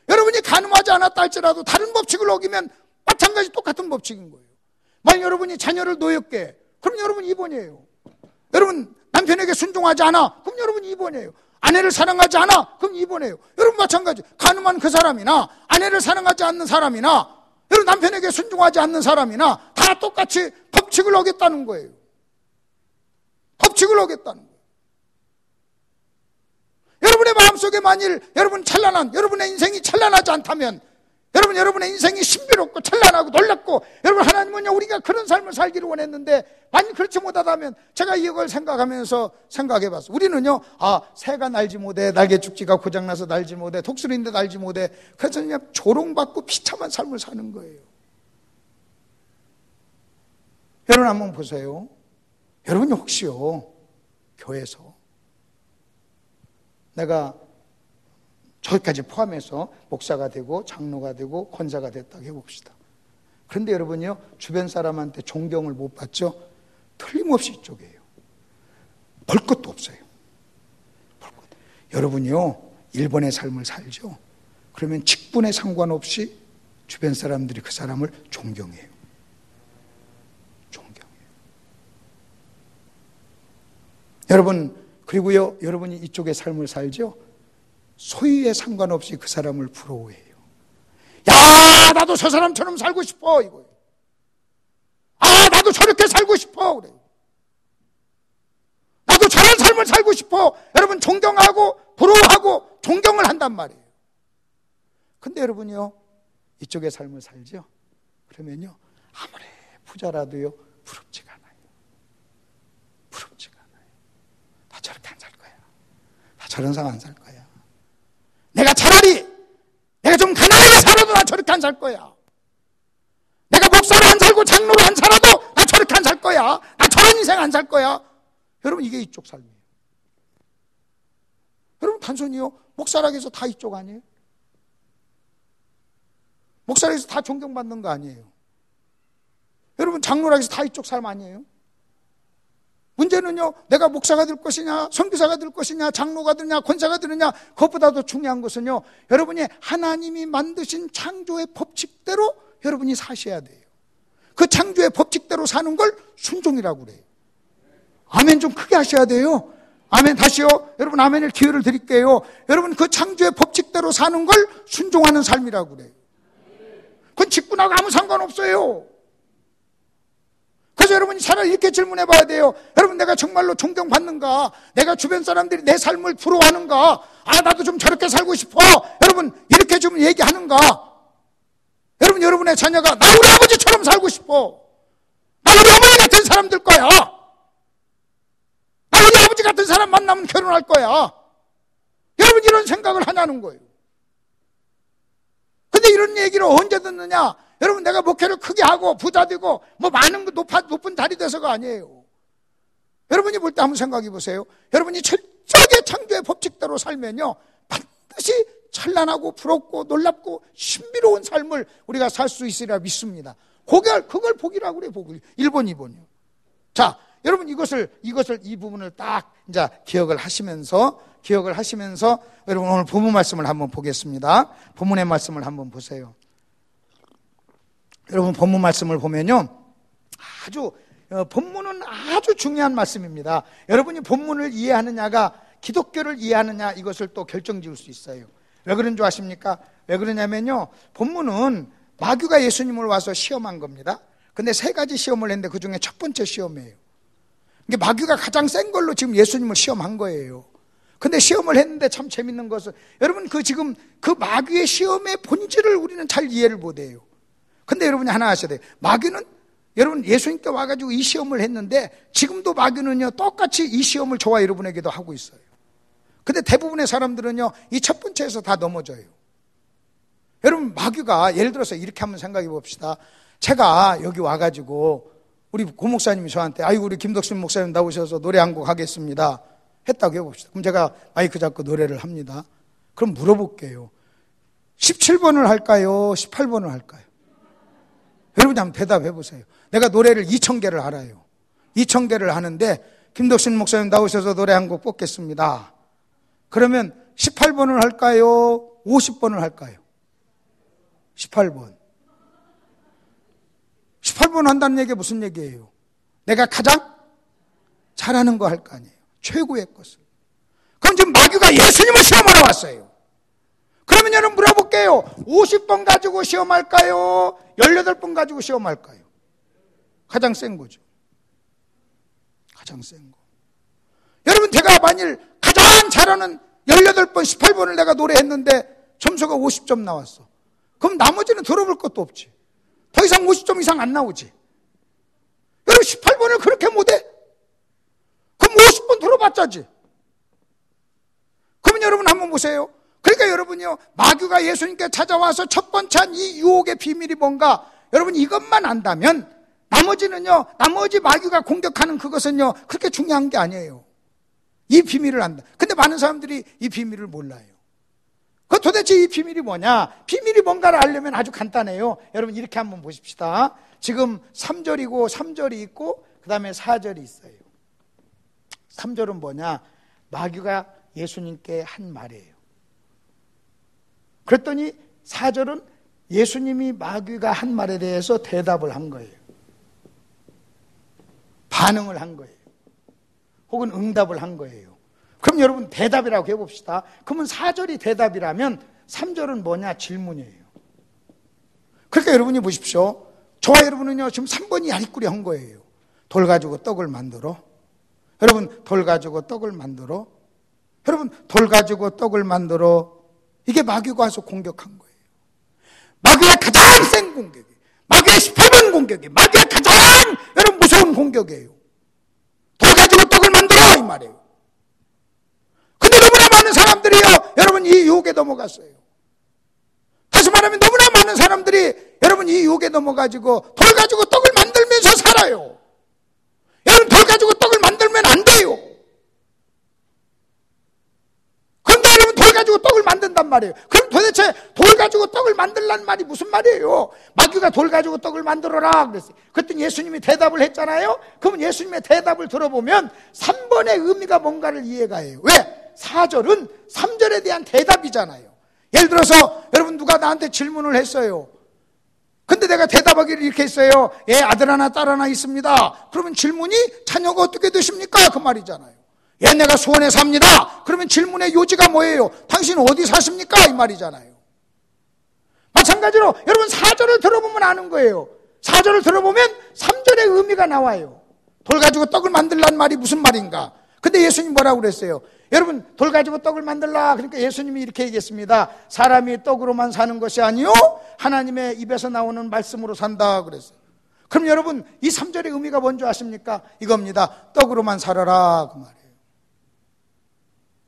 여러분이 간음하지 않았다 할지라도 다른 법칙을 어기면 마찬가지 똑같은 법칙인 거예요. 만약 여러분이 자녀를 노엽게, 그럼 여러분 2번이에요. 여러분 남편에게 순종하지 않아, 그럼 여러분 2번이에요. 아내를 사랑하지 않아, 그럼 2번이에요. 여러분 마찬가지. 간음한 그 사람이나 아내를 사랑하지 않는 사람이나 여러분 남편에게 순종하지 않는 사람이나 다 똑같이 법칙을 어겼다는 거예요. 법칙을 어겼다는 거예요. 여러분의 마음속에 만일 여러분의 인생이 찬란하지 않다면, 여러분의 인생이 신비롭고 찬란하고 놀랍고, 여러분 하나님은요, 우리가 그런 삶을 살기를 원했는데 만일 그렇지 못하다면, 제가 이걸 생각하면서 생각해봤어요. 우리는요, 새가 날지 못해, 날개죽지가 고장나서 날지 못해, 독수리인데 날지 못해, 그래서 그냥 조롱받고 비참한 삶을 사는 거예요. 여러분 한번 보세요. 여러분이 혹시요, 교회에서 내가 저기까지 포함해서 목사가 되고 장로가 되고 권사가 됐다고 해봅시다. 그런데 여러분이요, 주변 사람한테 존경을 못 받죠? 틀림없이 이쪽이에요. 볼 것도 없어요. 볼 것. 여러분이요, 1번의 삶을 살죠? 그러면 직분에 상관없이 주변 사람들이 그 사람을 존경해요. 존경해요. 여러분, 그리고요, 여러분이 이쪽의 삶을 살죠? 소유에 상관없이 그 사람을 부러워해요. 야, 나도 저 사람처럼 살고 싶어, 이거예요. 아, 나도 저렇게 살고 싶어, 그래요. 나도 저런 삶을 살고 싶어. 여러분 존경하고 부러워하고 존경을 한단 말이에요. 근데 여러분이요, 이쪽의 삶을 살죠? 그러면요, 아무리 부자라도요, 부럽지가 않아요. 부럽지가 않아요. 나 저렇게 안 살 거야. 나 저런 삶 안 살 거야. 내가 차라리 내가 좀 가난하게 살아도 나 저렇게 안 살 거야. 내가 목사로 안 살고 장로로 안 살아도 나 저렇게 안 살 거야. 나 저런 인생 안 살 거야. 여러분, 이게 이쪽 삶이에요. 여러분, 단순히요, 목사라고 해서 다 이쪽 아니에요? 목사라고 해서 다 존경받는 거 아니에요? 여러분, 장로라고 해서 다 이쪽 삶 아니에요? 문제는요, 내가 목사가 될 것이냐, 선교사가 될 것이냐, 장로가 되느냐, 권사가 되느냐, 그것보다도 중요한 것은요, 여러분이 하나님이 만드신 창조의 법칙대로 여러분이 사셔야 돼요. 그 창조의 법칙대로 사는 걸 순종이라고 그래요. 아멘 좀 크게 하셔야 돼요. 아멘. 다시요. 여러분 아멘을 기회를 드릴게요. 여러분, 그 창조의 법칙대로 사는 걸 순종하는 삶이라고 그래요. 그건 직분하고 아무 상관없어요. 그래서 여러분이 차라리 이렇게 질문해 봐야 돼요. 여러분, 내가 정말로 존경받는가? 내가 주변 사람들이 내 삶을 부러워하는가? 아, 나도 좀 저렇게 살고 싶어. 여러분, 이렇게 좀 얘기하는가? 여러분, 여러분의 자녀가 나 우리 아버지처럼 살고 싶어. 나 우리 어머니 같은 사람 될 거야. 나 우리 아버지 같은 사람 만나면 결혼할 거야. 여러분, 이런 생각을 하냐는 거예요. 근데 이런 얘기를 언제 듣느냐? 여러분, 내가 목회를 크게 하고 부자 되고 뭐 많은 높은 자리 돼서가 아니에요. 여러분이 볼 때 한번 생각해 보세요. 여러분이 철저하게 창조의 법칙대로 살면요, 반드시 찬란하고 부럽고 놀랍고 신비로운 삶을 우리가 살 수 있으리라 믿습니다. 그걸 복이라고 그래요. 복. 1번, 2번이요. 자, 여러분 이 부분을 딱 이제 기억을 하시면서 여러분 오늘 본문 말씀을 한번 보겠습니다. 본문의 말씀을 한번 보세요. 여러분, 본문 말씀을 보면요, 본문은 아주 중요한 말씀입니다. 여러분이 본문을 이해하느냐가 기독교를 이해하느냐, 이것을 또 결정지을 수 있어요. 왜 그런 줄 아십니까? 왜 그러냐면요, 본문은 마귀가 예수님을 와서 시험한 겁니다. 근데 3가지 시험을 했는데 그 중에 첫 번째 시험이에요. 이게 마귀가 가장 센 걸로 지금 예수님을 시험한 거예요. 근데 시험을 했는데 참 재밌는 것은, 여러분, 지금 그 마귀의 시험의 본질을 우리는 잘 이해를 못해요. 근데 여러분이 하나 아셔야 돼요. 마귀는, 여러분, 예수님께 와가지고 이 시험을 했는데 지금도 마귀는요, 똑같이 이 시험을 저와 여러분에게도 하고 있어요. 근데 대부분의 사람들은요, 이 첫 번째에서 다 넘어져요. 여러분, 마귀가 예를 들어서 이렇게 한번 생각해 봅시다. 제가 여기 와가지고 우리 고 목사님이 저한테 아이고 우리 김덕신 목사님 나오셔서 노래 한 곡 하겠습니다 했다고 해봅시다. 그럼 제가 마이크 잡고 노래를 합니다. 그럼 물어볼게요. 17번을 할까요? 18번을 할까요? 여러분이 한번 대답해 보세요. 내가 노래를 2,000개를 알아요. 2,000개를 하는데 김덕신 목사님 나오셔서 노래 한 곡 뽑겠습니다. 그러면 18번을 할까요? 50번을 할까요? 18번. 18번 한다는 얘기가 무슨 얘기예요? 내가 가장 잘하는 거 할 거 아니에요. 최고의 것을. 그럼 지금 마귀가 예수님을 시험하러 왔어요. 그러면 여러분 물어볼게요. 50번 가지고 시험할까요? 18번 가지고 시험할까요? 가장 센 거죠. 가장 센 거. 여러분 제가 만일 가장 잘하는 18번, 18번을 내가 노래했는데 점수가 50점 나왔어. 그럼 나머지는 들어볼 것도 없지. 더 이상 50점 이상 안 나오지. 여러분 18번을 그렇게 못해? 그럼 50번 들어봤자지. 그러면 여러분 한번 보세요. 그러니까 여러분이요, 마귀가 예수님께 찾아와서 첫 번째 한 이 유혹의 비밀이 뭔가, 여러분 이것만 안다면 나머지는요, 나머지 마귀가 공격하는 그것은요 그렇게 중요한 게 아니에요. 이 비밀을 안다. 근데 많은 사람들이 이 비밀을 몰라요. 그 도대체 이 비밀이 뭐냐? 비밀이 뭔가를 알려면 아주 간단해요. 여러분 이렇게 한번 보십시다. 지금 3절이고 3절이 있고 그 다음에 4절이 있어요. 3절은 뭐냐? 마귀가 예수님께 한 말이에요. 그랬더니 4절은 예수님이 마귀가 한 말에 대해서 대답을 한 거예요. 반응을 한 거예요. 혹은 응답을 한 거예요. 그럼 여러분 대답이라고 해봅시다. 그러면 4절이 대답이라면 3절은 뭐냐? 질문이에요. 그러니까 여러분이 보십시오. 저와 여러분은요 지금 3번이 야리꾸리 한 거예요. 돌 가지고 떡을 만들어. 여러분 돌 가지고 떡을 만들어. 여러분 돌 가지고 떡을 만들어. 이게 마귀가 와서 공격한 거예요. 마귀의 가장 센 공격이, 마귀의 18번 공격이, 마귀의 가장 여러분 무서운 공격이에요. 돌 가지고 떡을 만들어 이 말이에요. 근데 너무나 많은 사람들이요 여러분 이 유혹에 넘어갔어요. 다시 말하면 너무나 많은 사람들이 여러분 이 유혹에 넘어가지고 돌 가지고 떡을 만들면서 살아요. 여러분 돌 가지고 떡을 만들면 안 돼요. 그런데 여러분 돌 가지고 떡을 만든단 말이에요. 그럼 도대체 돌 가지고 떡을 만들란 말이 무슨 말이에요? 마귀가 돌 가지고 떡을 만들어라 그랬어요. 그랬더니 예수님이 대답을 했잖아요. 그러면 예수님의 대답을 들어보면 3번의 의미가 뭔가를 이해가 해요. 왜? 4절은 3절에 대한 대답이잖아요. 예를 들어서 여러분 누가 나한테 질문을 했어요. 근데 내가 대답하기를 이렇게 했어요. 예, 아들 하나 딸 하나 있습니다. 그러면 질문이 자녀가 어떻게 되십니까? 그 말이잖아요. 예, 내가 수원에 삽니다. 그러면 질문의 요지가 뭐예요? 당신은 어디 사십니까? 이 말이잖아요. 마찬가지로 여러분 4절을 들어보면 아는 거예요. 4절을 들어보면 3절의 의미가 나와요. 돌 가지고 떡을 만들란 말이 무슨 말인가? 근데 예수님 뭐라고 그랬어요? 여러분 돌 가지고 떡을 만들라. 그러니까 예수님이 이렇게 얘기했습니다. 사람이 떡으로만 사는 것이 아니요 하나님의 입에서 나오는 말씀으로 산다 그랬어요. 그럼 여러분 이 3절의 의미가 뭔지 아십니까? 이겁니다. 떡으로만 살아라 그 말이에요.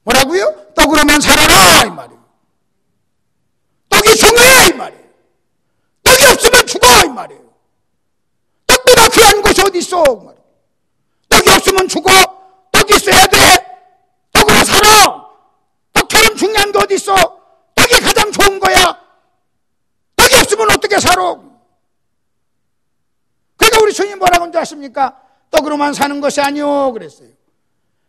뭐라고요? 떡으로만 살아라 이 말이에요. 떡이 중요해 이 말이에요. 떡이 없으면 죽어 이 말이에요. 떡보다 귀한 것이 어디 있어 그 말이에요. 떡이 없으면 죽어. 떡이 있어야 돼. 떡으로 살아. 떡처럼 중요한 게 어디 있어? 떡이 가장 좋은 거야. 떡이 없으면 어떻게 살아? 그러니까 우리 주님 뭐라고 하는지 아십니까? 떡으로만 사는 것이 아니오 그랬어요.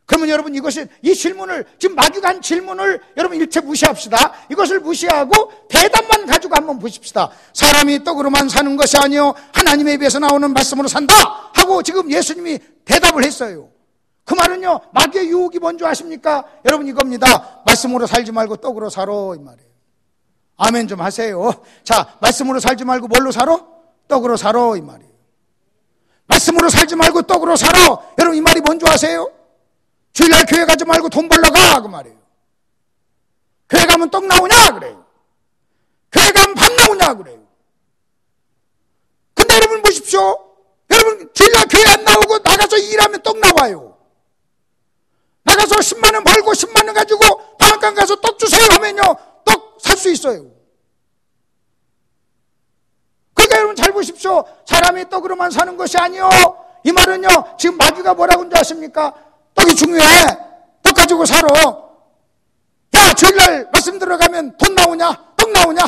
그러면 여러분 이것이 이 질문을 지금 마귀가 한 질문을 여러분 일체 무시합시다. 이것을 무시하고 대답만 가지고 한번 보십시다. 사람이 떡으로만 사는 것이 아니요 하나님의 입에서 나오는 말씀으로 산다 하고 지금 예수님이 대답을 했어요. 그 말은요 마귀의 유혹이 뭔지 아십니까? 여러분 이겁니다. 말씀으로 살지 말고 떡으로 살아 이 말이에요. 아멘 좀 하세요. 자, 말씀으로 살지 말고 뭘로 살아? 떡으로 살아 이 말이에요. 말씀으로 살지 말고 떡으로 살아. 여러분 이 말이 뭔지 아세요? 주일날 교회 가지 말고 돈 벌러 가 그 말이에요. 교회 가면 떡 나오냐 그래요. 교회 가면 밥 나오냐 그래요. 근데 여러분 보십시오. 여러분 주일날 교회 안 나오고 나가서 일하면 떡 나와요. 나가서 10만 원 벌고 10만 원 가지고 방앗간 가서 떡 주세요 하면요 떡 살 수 있어요. 그러니까 여러분 잘 보십시오. 사람이 떡으로만 사는 것이 아니요 이 말은요, 지금 마귀가 뭐라고 하는지 아십니까? 떡이 중요해. 떡 가지고 살아. 야, 주일날 말씀 들어가면 돈 나오냐? 떡 나오냐?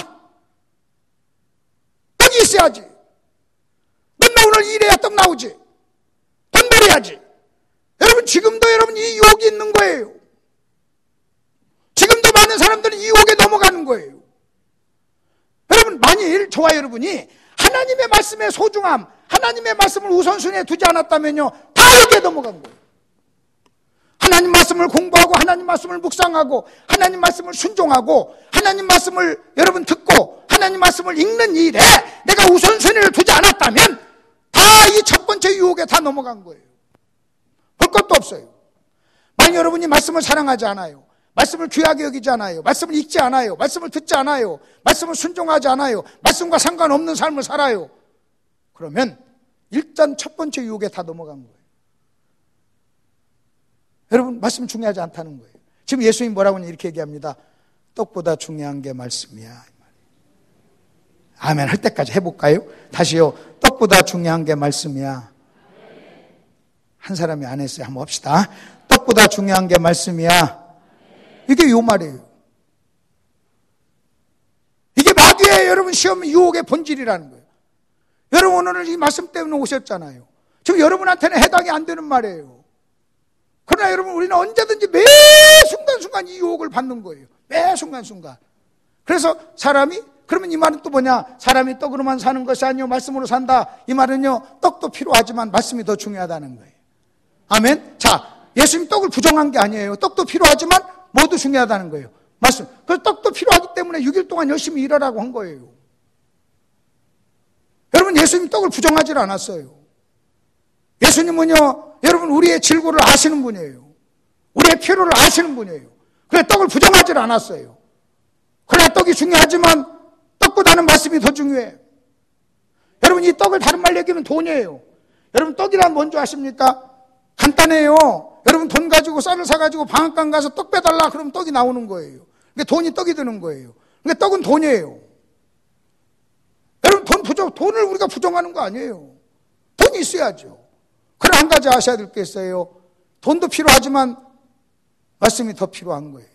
떡이 있어야지. 넌 오늘 일해야 떡 나오지. 돈 벌어야지. 여러분, 지금도 여러분 이 유혹이 있는 거예요. 지금도 많은 사람들은 이 유혹에 넘어가는 거예요. 여러분, 만일 저와 여러분이 하나님의 말씀의 소중함, 하나님의 말씀을 우선순위에 두지 않았다면요, 다 여기에 넘어간 거예요. 하나님 말씀을 공부하고, 하나님 말씀을 묵상하고, 하나님 말씀을 순종하고, 하나님 말씀을 여러분 듣고, 하나님 말씀을 읽는 일에 내가 우선순위를 두지 않았다면 다 이 첫 번째 유혹에 다 넘어간 거예요. 볼 것도 없어요. 만약 여러분이 말씀을 사랑하지 않아요, 말씀을 귀하게 여기지 않아요, 말씀을 읽지 않아요, 말씀을 듣지 않아요, 말씀을 순종하지 않아요, 말씀과 상관없는 삶을 살아요, 그러면 일단 첫 번째 유혹에 다 넘어간 거예요. 여러분, 말씀 중요하지 않다는 거예요. 지금 예수님 뭐라고 이렇게 얘기합니다. 떡보다 중요한 게 말씀이야. 아멘 할 때까지 해볼까요? 다시요. 떡보다 중요한 게 말씀이야. 한 사람이 안 했어요. 한번 합시다. 떡보다 중요한 게 말씀이야. 이게 요 말이에요. 이게 마귀의 여러분 시험 유혹의 본질이라는 거예요. 여러분 오늘 이 말씀 때문에 오셨잖아요. 지금 여러분한테는 해당이 안 되는 말이에요. 그러나 여러분, 우리는 언제든지 매 순간순간 이 유혹을 받는 거예요. 매 순간순간. 그래서 사람이, 그러면 이 말은 또 뭐냐? 사람이 떡으로만 사는 것이 아니요 말씀으로 산다. 이 말은요, 떡도 필요하지만 말씀이 더 중요하다는 거예요. 아멘. 자, 예수님 떡을 부정한 게 아니에요. 떡도 필요하지만 모두 중요하다는 거예요. 말씀. 그래서 떡도 필요하기 때문에 6일 동안 열심히 일하라고 한 거예요. 여러분, 예수님 떡을 부정하지 않았어요. 예수님은요, 여러분 우리의 질고를 아시는 분이에요. 우리의 필요를 아시는 분이에요. 그래서 떡을 부정하지 않았어요. 그러나 떡이 중요하지만 떡보다는 말씀이 더 중요해요. 여러분, 이 떡을 다른 말로 얘기하면 돈이에요. 여러분, 떡이란 뭔지 아십니까? 간단해요. 여러분, 돈 가지고 쌀을 사가지고 방앗간 가서 떡 빼달라 그러면 떡이 나오는 거예요. 그러니까 돈이 떡이 되는 거예요. 그러니까 떡은 돈이에요. 여러분, 돈을 우리가 부정하는 거 아니에요. 돈이 있어야죠. 그러나 한 가지 아셔야 될 게 있어요. 돈도 필요하지만 말씀이 더 필요한 거예요.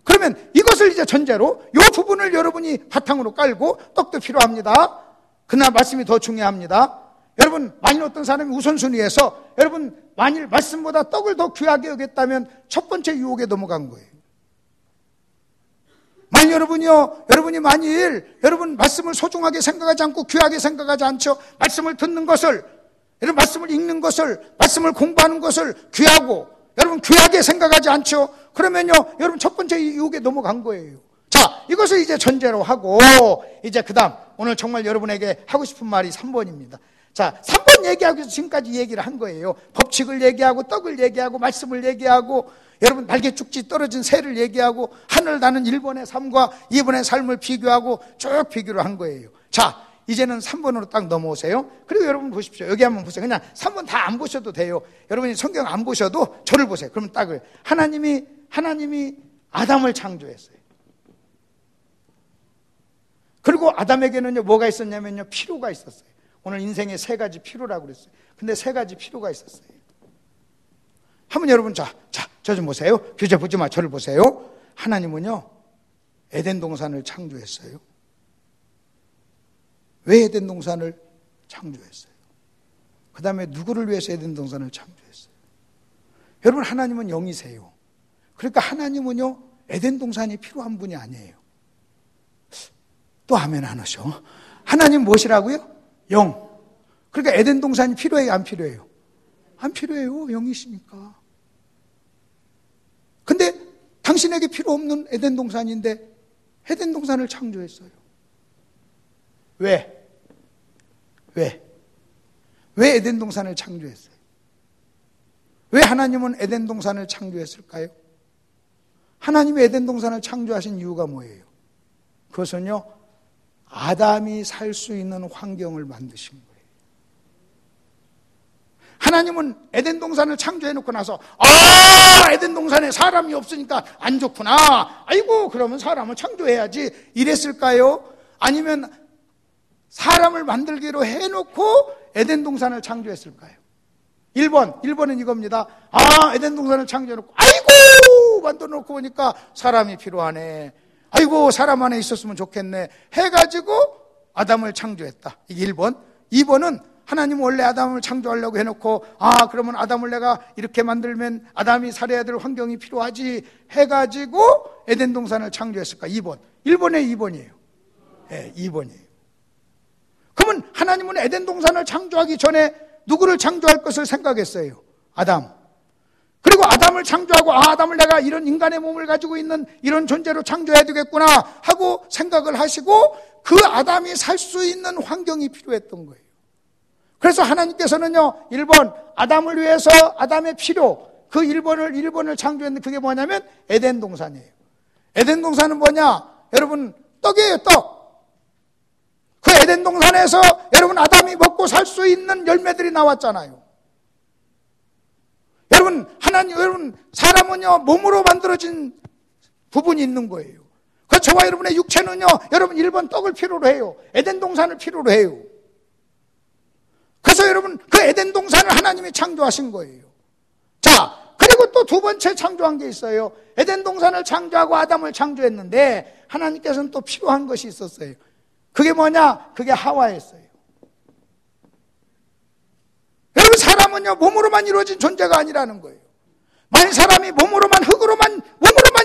그러면 이것을 이제 전제로 이 부분을 여러분이 바탕으로 깔고 떡도 필요합니다. 그러나 말씀이 더 중요합니다. 여러분, 만일 어떤 사람이 우선순위에서 여러분 만일 말씀보다 떡을 더 귀하게 여겼다면 첫 번째 유혹에 넘어간 거예요. 만일 여러분이 만일 여러분 말씀을 소중하게 생각하지 않고 귀하게 생각하지 않죠. 말씀을 듣는 것을, 여러분 말씀을 읽는 것을, 말씀을 공부하는 것을 귀하고 여러분 귀하게 생각하지 않죠. 그러면요, 여러분 첫 번째 유혹에 넘어간 거예요. 자, 이것을 이제 전제로 하고 이제 그다음 오늘 정말 여러분에게 하고 싶은 말이 3번입니다. 자, 3번 얘기하기 위해서 지금까지 얘기를 한 거예요. 법칙을 얘기하고 떡을 얘기하고 말씀을 얘기하고 여러분 날개죽지 떨어진 새를 얘기하고 하늘 나는 1번의 삶과 2번의 삶을 비교하고 쭉 비교를 한 거예요. 자, 이제는 3번으로 딱 넘어오세요. 그리고 여러분 보십시오. 여기 한번 보세요. 그냥 3번 다 안 보셔도 돼요. 여러분이 성경 안 보셔도 저를 보세요. 그러면 딱 그래요. 하나님이 아담을 창조했어요. 그리고 아담에게는요, 뭐가 있었냐면요, 필요가 있었어요. 오늘 인생에 3가지 필요라고 그랬어요. 근데 3가지 필요가 있었어요. 한번 여러분, 저 좀 보세요. 교재 보지 마. 저를 보세요. 하나님은요, 에덴 동산을 창조했어요. 왜 에덴 동산을 창조했어요? 그 다음에 누구를 위해서 에덴 동산을 창조했어요? 여러분, 하나님은 영이세요. 그러니까 하나님은요, 에덴 동산이 필요한 분이 아니에요. 또 아멘 안 하셔. 하나님 무엇이라고요? 영. 그러니까 에덴 동산이 필요해요, 안 필요해요? 안 필요해요. 영이시니까. 근데 당신에게 필요 없는 에덴 동산인데 에덴 동산을 창조했어요. 왜 에덴 동산을 창조했어요? 왜 하나님은 에덴 동산을 창조했을까요? 하나님이 에덴 동산을 창조하신 이유가 뭐예요? 그것은요, 아담이 살 수 있는 환경을 만드신 거예요. 하나님은 에덴 동산을 창조해놓고 나서 에덴 동산에 사람이 없으니까 안 좋구나. 아이고, 그러면 사람을 창조해야지 이랬을까요? 아니면 사람을 만들기로 해놓고 에덴 동산을 창조했을까요? 1번은 이겁니다. 에덴 동산을 창조해놓고, 아이고! 만들어놓고 보니까 사람이 필요하네. 아이고, 사람 안에 있었으면 좋겠네. 해가지고 아담을 창조했다. 이게 1번. 2번은 하나님 원래 아담을 창조하려고 해놓고, 그러면 아담을 내가 이렇게 만들면 아담이 살아야 될 환경이 필요하지 해가지고 에덴 동산을 창조했을까? 2번. 1번에 2번이에요. 네, 2번이에요. 그러면 하나님은 에덴 동산을 창조하기 전에 누구를 창조할 것을 생각했어요? 아담. 그리고 아담을 창조하고, 아담을 내가 이런 인간의 몸을 가지고 있는 이런 존재로 창조해야 되겠구나 하고 생각을 하시고, 그 아담이 살 수 있는 환경이 필요했던 거예요. 그래서 하나님께서는요, 1번 아담을 위해서 아담의 필요, 그 1번을 창조했는데, 그게 뭐냐면 에덴 동산이에요. 에덴 동산은 뭐냐? 여러분, 떡이에요, 떡. 그 에덴 동산에서 여러분 아담이 먹고 살 수 있는 열매들이 나왔잖아요. 여러분 사람은요 몸으로 만들어진 부분이 있는 거예요. 그 저와 여러분의 육체는요, 여러분 1번 떡을 필요로 해요. 에덴 동산을 필요로 해요. 그래서 여러분 그 에덴 동산을 하나님이 창조하신 거예요. 자, 그리고 또 두 번째 창조한 게 있어요. 에덴 동산을 창조하고 아담을 창조했는데 하나님께서는 또 필요한 것이 있었어요. 그게 뭐냐? 그게 하와였어요. 여러분 사람은요 몸으로만 이루어진 존재가 아니라는 거예요. 만약 사람이 몸으로만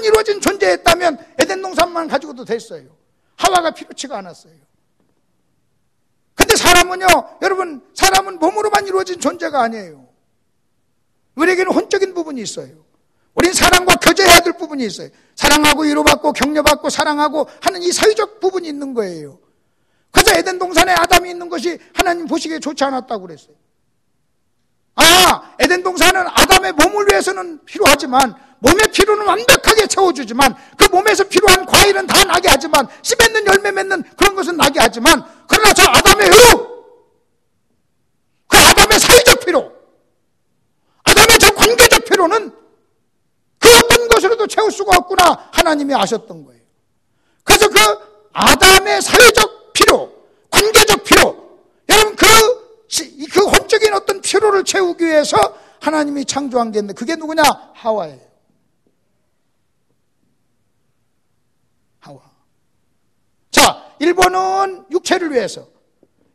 이루어진 존재였다면 에덴 동산만 가지고도 됐어요. 하와가 필요치가 않았어요. 근데 사람은요, 여러분 사람은 몸으로만 이루어진 존재가 아니에요. 우리에게는 혼적인 부분이 있어요. 우린 사랑과 교제해야 될 부분이 있어요. 사랑하고 위로받고 격려받고 사랑하고 하는 이 사회적 부분이 있는 거예요. 그래서 에덴 동산에 아담이 있는 것이 하나님 보시기에 좋지 않았다고 그랬어요. 에덴 동산은 아담의 몸을 위해서는 필요하지만, 몸의 필요는 완벽하게 채워주지만, 그 몸에서 필요한 과일은 다 나게 하지만, 씨 맺는 열매 맺는 그런 것은 나게 하지만, 그러나 저 아담의 그 아담의 사회적 필요, 아담의 저 관계적 필요는 그 어떤 것으로도 채울 수가 없구나 하나님이 아셨던 거예요. 그래서 그 아담의 사회적 필요, 관계적 필요, 여러분 그 혼적인 어떤 필요를 채우기 위해서 하나님이 창조한 게 있는데, 그게 누구냐? 하와예요. 하와. 자, 1번은 육체를 위해서,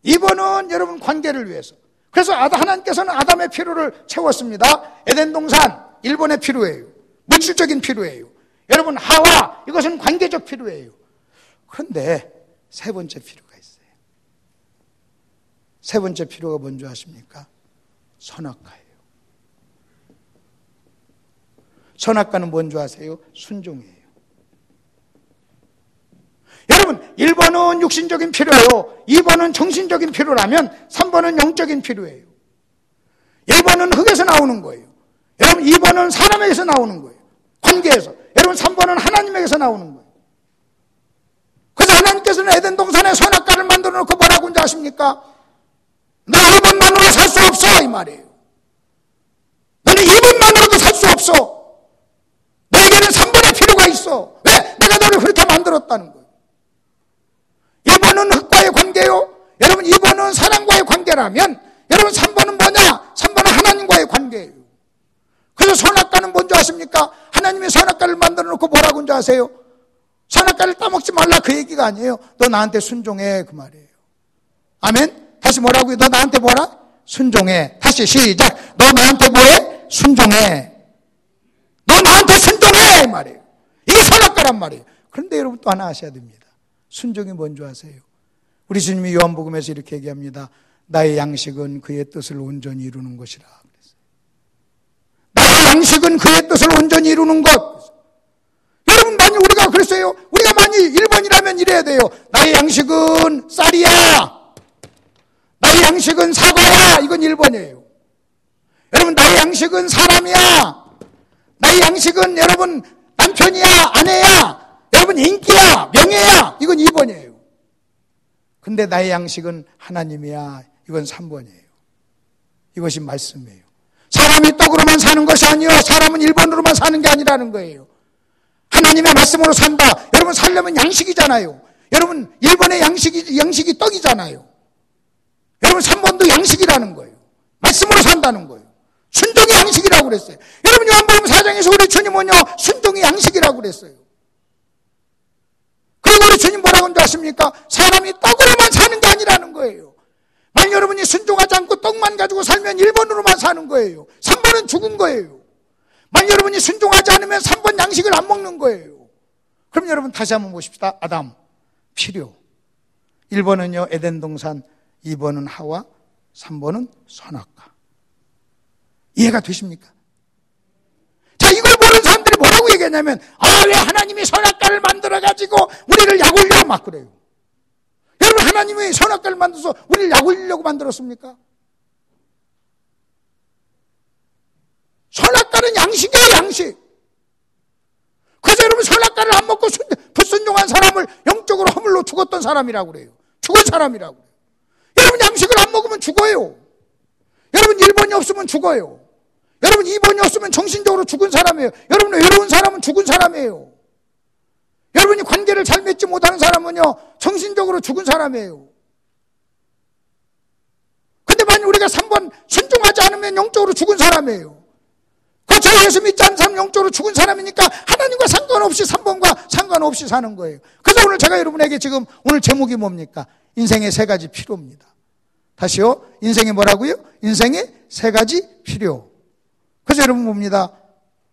2번은 여러분 관계를 위해서. 그래서 하나님께서는 아담의 필요를 채웠습니다. 에덴 동산 1번의 필요예요. 물질적인 필요예요. 여러분 하와, 이것은 관계적 필요예요. 그런데 세 번째 필요가 있어요. 세 번째 필요가 뭔지 아십니까? 선악과예요. 선악과는 뭔지 아세요? 순종이에요. 여러분 1번은 육신적인 필요예요. 2번은 정신적인 필요라면 3번은 영적인 필요예요. 1번은 흙에서 나오는 거예요. 여러분 2번은 사람에게서 나오는 거예요. 관계에서. 여러분 3번은 하나님에게서 나오는 거예요. 그래서 하나님께서는 에덴 동산에 선악과를 만들어 놓고 뭐라고 하는지 아십니까? 너 1번만으로 살 수 없어, 이 말이에요. 너는 2번만으로도 살 수 없어. 너에게는 3번의 필요가 있어. 왜? 내가 너를 그렇게 만들었다는 거예요. 1번은 흙과의 관계요. 여러분 2번은 사랑과의 관계라면 여러분 3번은 뭐냐? 3번은 하나님과의 관계예요. 그래서 선악과는 뭔지 아십니까? 하나님이 선악과를 만들어 놓고 뭐라고 하는지 아세요? 선악과를 따먹지 말라, 그 얘기가 아니에요. 너 나한테 순종해, 그 말이에요. 아멘? 다시 뭐라고요? 너 나한테 뭐라? 순종해. 다시 시작. 너 나한테 뭐해? 순종해. 너 나한테 순종해, 이 말이에요. 이게 선악과란 말이에요. 그런데 여러분 또 하나 아셔야 됩니다. 순종이 뭔지 아세요? 우리 주님이 요한복음에서 이렇게 얘기합니다. 나의 양식은 그의 뜻을 온전히 이루는 것이라 그랬어요. 나의 양식은 그의 뜻을 온전히 이루는 것. 여러분 만약 우리가 그랬어요. 우리가 만약 1번이라면 이래야 돼요. 나의 양식은 쌀이야. 나의 양식은 사과야. 이건 1번이에요. 여러분 나의 양식은 사람이야. 나의 양식은 여러분 남편이야, 아내야, 여러분 인기야, 명예야. 이건 2번이에요. 근데 나의 양식은 하나님이야. 이건 3번이에요. 이것이 말씀이에요. 사람이 떡으로만 사는 것이 아니요, 사람은 1번으로만 사는 게 아니라는 거예요. 하나님의 말씀으로 산다. 여러분 살려면 양식이잖아요. 여러분 1번의 양식이 떡이잖아요. 여러분 3번도 양식이라는 거예요. 말씀으로 산다는 거예요. 순종하라고 그랬어요. 여러분 요한복음 4장에서 우리 주님은요 순종이 양식이라고 그랬어요. 그리고 우리 주님 뭐라고 하는 줄 아십니까? 사람이 떡으로만 사는 게 아니라는 거예요. 만약 여러분이 순종하지 않고 떡만 가지고 살면 1번으로만 사는 거예요. 3번은 죽은 거예요. 만약 여러분이 순종하지 않으면 3번 양식을 안 먹는 거예요. 그럼 여러분 다시 한번 보십시다. 아담, 필요. 1번은요 에덴 동산, 2번은 하와, 3번은 선악과. 이해가 되십니까? 자, 이걸 모르는 사람들이 뭐라고 얘기하냐면 왜 하나님이 선악과를 만들어가지고 우리를 약올려 막 그래요. 여러분 하나님이 선악과를 만들어서 우리를 약올리려고 만들었습니까? 선악과는 양식이에요, 양식. 그래서 여러분 선악과를 안 먹고 불순종한 사람을 영적으로 허물로 죽었던 사람이라고 그래요. 죽은 사람이라고 그래요. 여러분 양식을 안 먹으면 죽어요. 여러분 1번이 없으면 죽어요. 여러분 2번이 없으면 정신적으로 죽은 사람이에요. 여러분 외로운 사람은 죽은 사람이에요. 여러분이 관계를 잘 맺지 못하는 사람은요 정신적으로 죽은 사람이에요. 근데 만약 우리가 3번 순종하지 않으면 영적으로 죽은 사람이에요. 저 예수 믿지 않는 사람 영적으로 죽은 사람이니까 하나님과 상관없이 3번과 상관없이 사는 거예요. 그래서 오늘 제가 여러분에게 지금 오늘 제목이 뭡니까? 인생의 3가지 필요입니다. 다시요. 인생의 뭐라고요? 인생의 3가지 필요. 그래서 여러분 봅니다.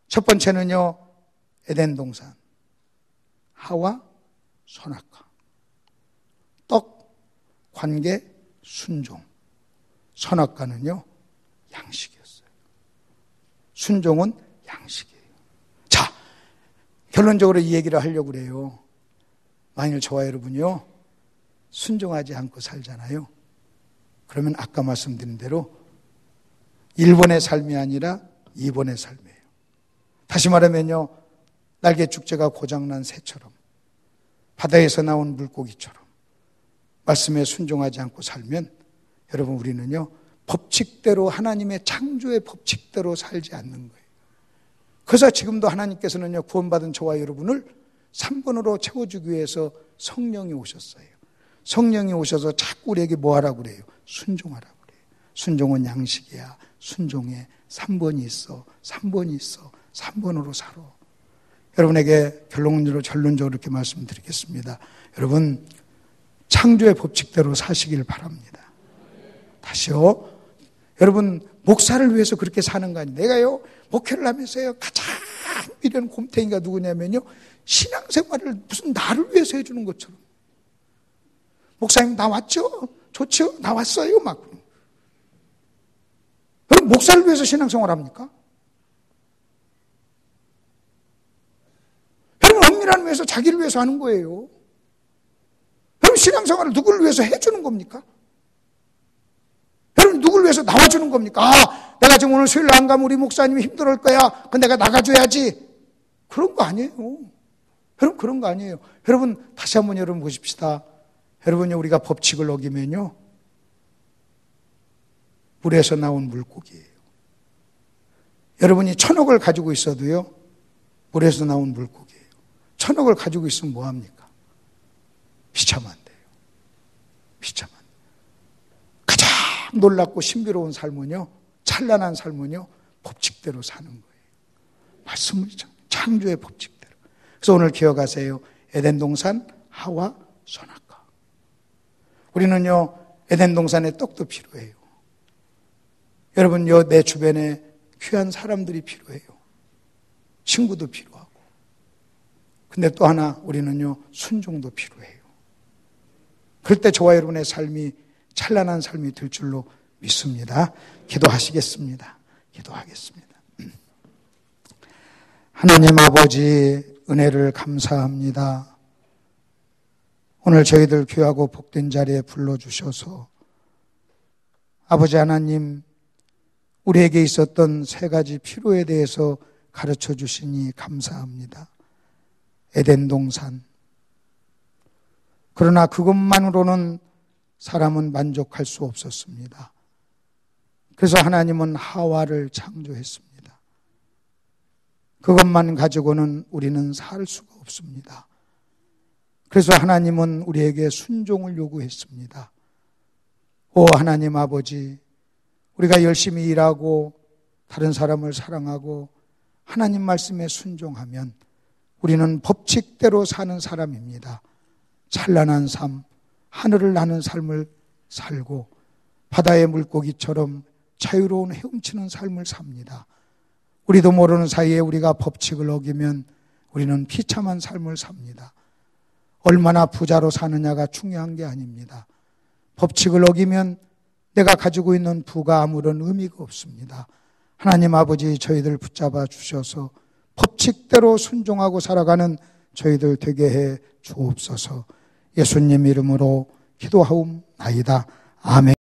첫 번째는요. 에덴 동산. 하와 선악과. 떡, 관계, 순종. 선악과는요. 양식이었어요. 순종은 양식이에요. 자, 결론적으로 이 얘기를 하려고 그래요. 만일 저와 여러분이요 순종하지 않고 살잖아요. 그러면 아까 말씀드린 대로 1번의 삶이 아니라 2번의 삶이에요. 다시 말하면요 날개 축제가 고장난 새처럼 바다에서 나온 물고기처럼 말씀에 순종하지 않고 살면 여러분 우리는요 법칙대로 하나님의 창조의 법칙대로 살지 않는 거예요. 그래서 지금도 하나님께서는요 구원받은 저와 여러분을 3번으로 채워주기 위해서 성령이 오셨어요. 성령이 오셔서 자꾸 우리에게 뭐 하라고 그래요? 순종하라고 그래요. 순종은 양식이야. 순종에 3번이 있어. 3번이 있어. 3번으로 살아. 여러분에게 결론적으로 이렇게 말씀드리겠습니다. 여러분 창조의 법칙대로 사시길 바랍니다. 다시요. 여러분 목사를 위해서 그렇게 사는 거 아니에요. 내가요 목회를 하면서요 가장 미련 곰탱이가 누구냐면요 신앙생활을 무슨 나를 위해서 해주는 것처럼 목사님 나 왔죠? 좋죠? 나 왔어요 막. 여러분 목사를 위해서 신앙생활 합니까? 여러분 은밀한 위해서 자기를 위해서 하는 거예요. 여러분 신앙생활을 누구를 위해서 해주는 겁니까? 여러분 누구를 위해서 나와주는 겁니까? 내가 지금 오늘 수요일 안 가면 우리 목사님이 힘들어할 거야. 그럼 내가 나가줘야지. 그런 거 아니에요. 여러분 그런 거 아니에요. 여러분 다시 한번 여러분 보십시다. 여러분이 우리가 법칙을 어기면요 물에서 나온 물고기예요. 여러분이 1000억을 가지고 있어도요 물에서 나온 물고기예요. 1000억을 가지고 있으면 뭐합니까? 비참한 돼요. 비참한 돼요. 가장 놀랍고 신비로운 삶은요 찬란한 삶은요 법칙대로 사는 거예요. 말씀을 창조의 법칙대로. 그래서 오늘 기억하세요. 에덴 동산 하와 선악과. 우리는요 에덴 동산의 떡도 필요해요. 여러분요 내 주변에 귀한 사람들이 필요해요. 친구도 필요하고. 근데 또 하나 우리는요 순종도 필요해요. 그럴 때 저와 여러분의 삶이 찬란한 삶이 될 줄로 믿습니다. 기도하시겠습니다. 기도하겠습니다. 하나님 아버지 은혜를 감사합니다. 오늘 저희들 귀하고 복된 자리에 불러주셔서 아버지 하나님 우리에게 있었던 3가지 필요에 대해서 가르쳐 주시니 감사합니다. 에덴 동산. 그러나 그것만으로는 사람은 만족할 수 없었습니다. 그래서 하나님은 하와를 창조했습니다. 그것만 가지고는 우리는 살 수가 없습니다. 그래서 하나님은 우리에게 순종을 요구했습니다. 오 하나님 아버지, 우리가 열심히 일하고 다른 사람을 사랑하고 하나님 말씀에 순종하면 우리는 법칙대로 사는 사람입니다. 찬란한 삶, 하늘을 나는 삶을 살고 바다의 물고기처럼 자유로운 헤엄치는 삶을 삽니다. 우리도 모르는 사이에 우리가 법칙을 어기면 우리는 비참한 삶을 삽니다. 얼마나 부자로 사느냐가 중요한 게 아닙니다. 법칙을 어기면 내가 가지고 있는 부가 아무런 의미가 없습니다. 하나님 아버지, 저희들 붙잡아 주셔서 법칙대로 순종하고 살아가는 저희들 되게 해 주옵소서. 예수님 이름으로 기도하옵나이다. 아멘.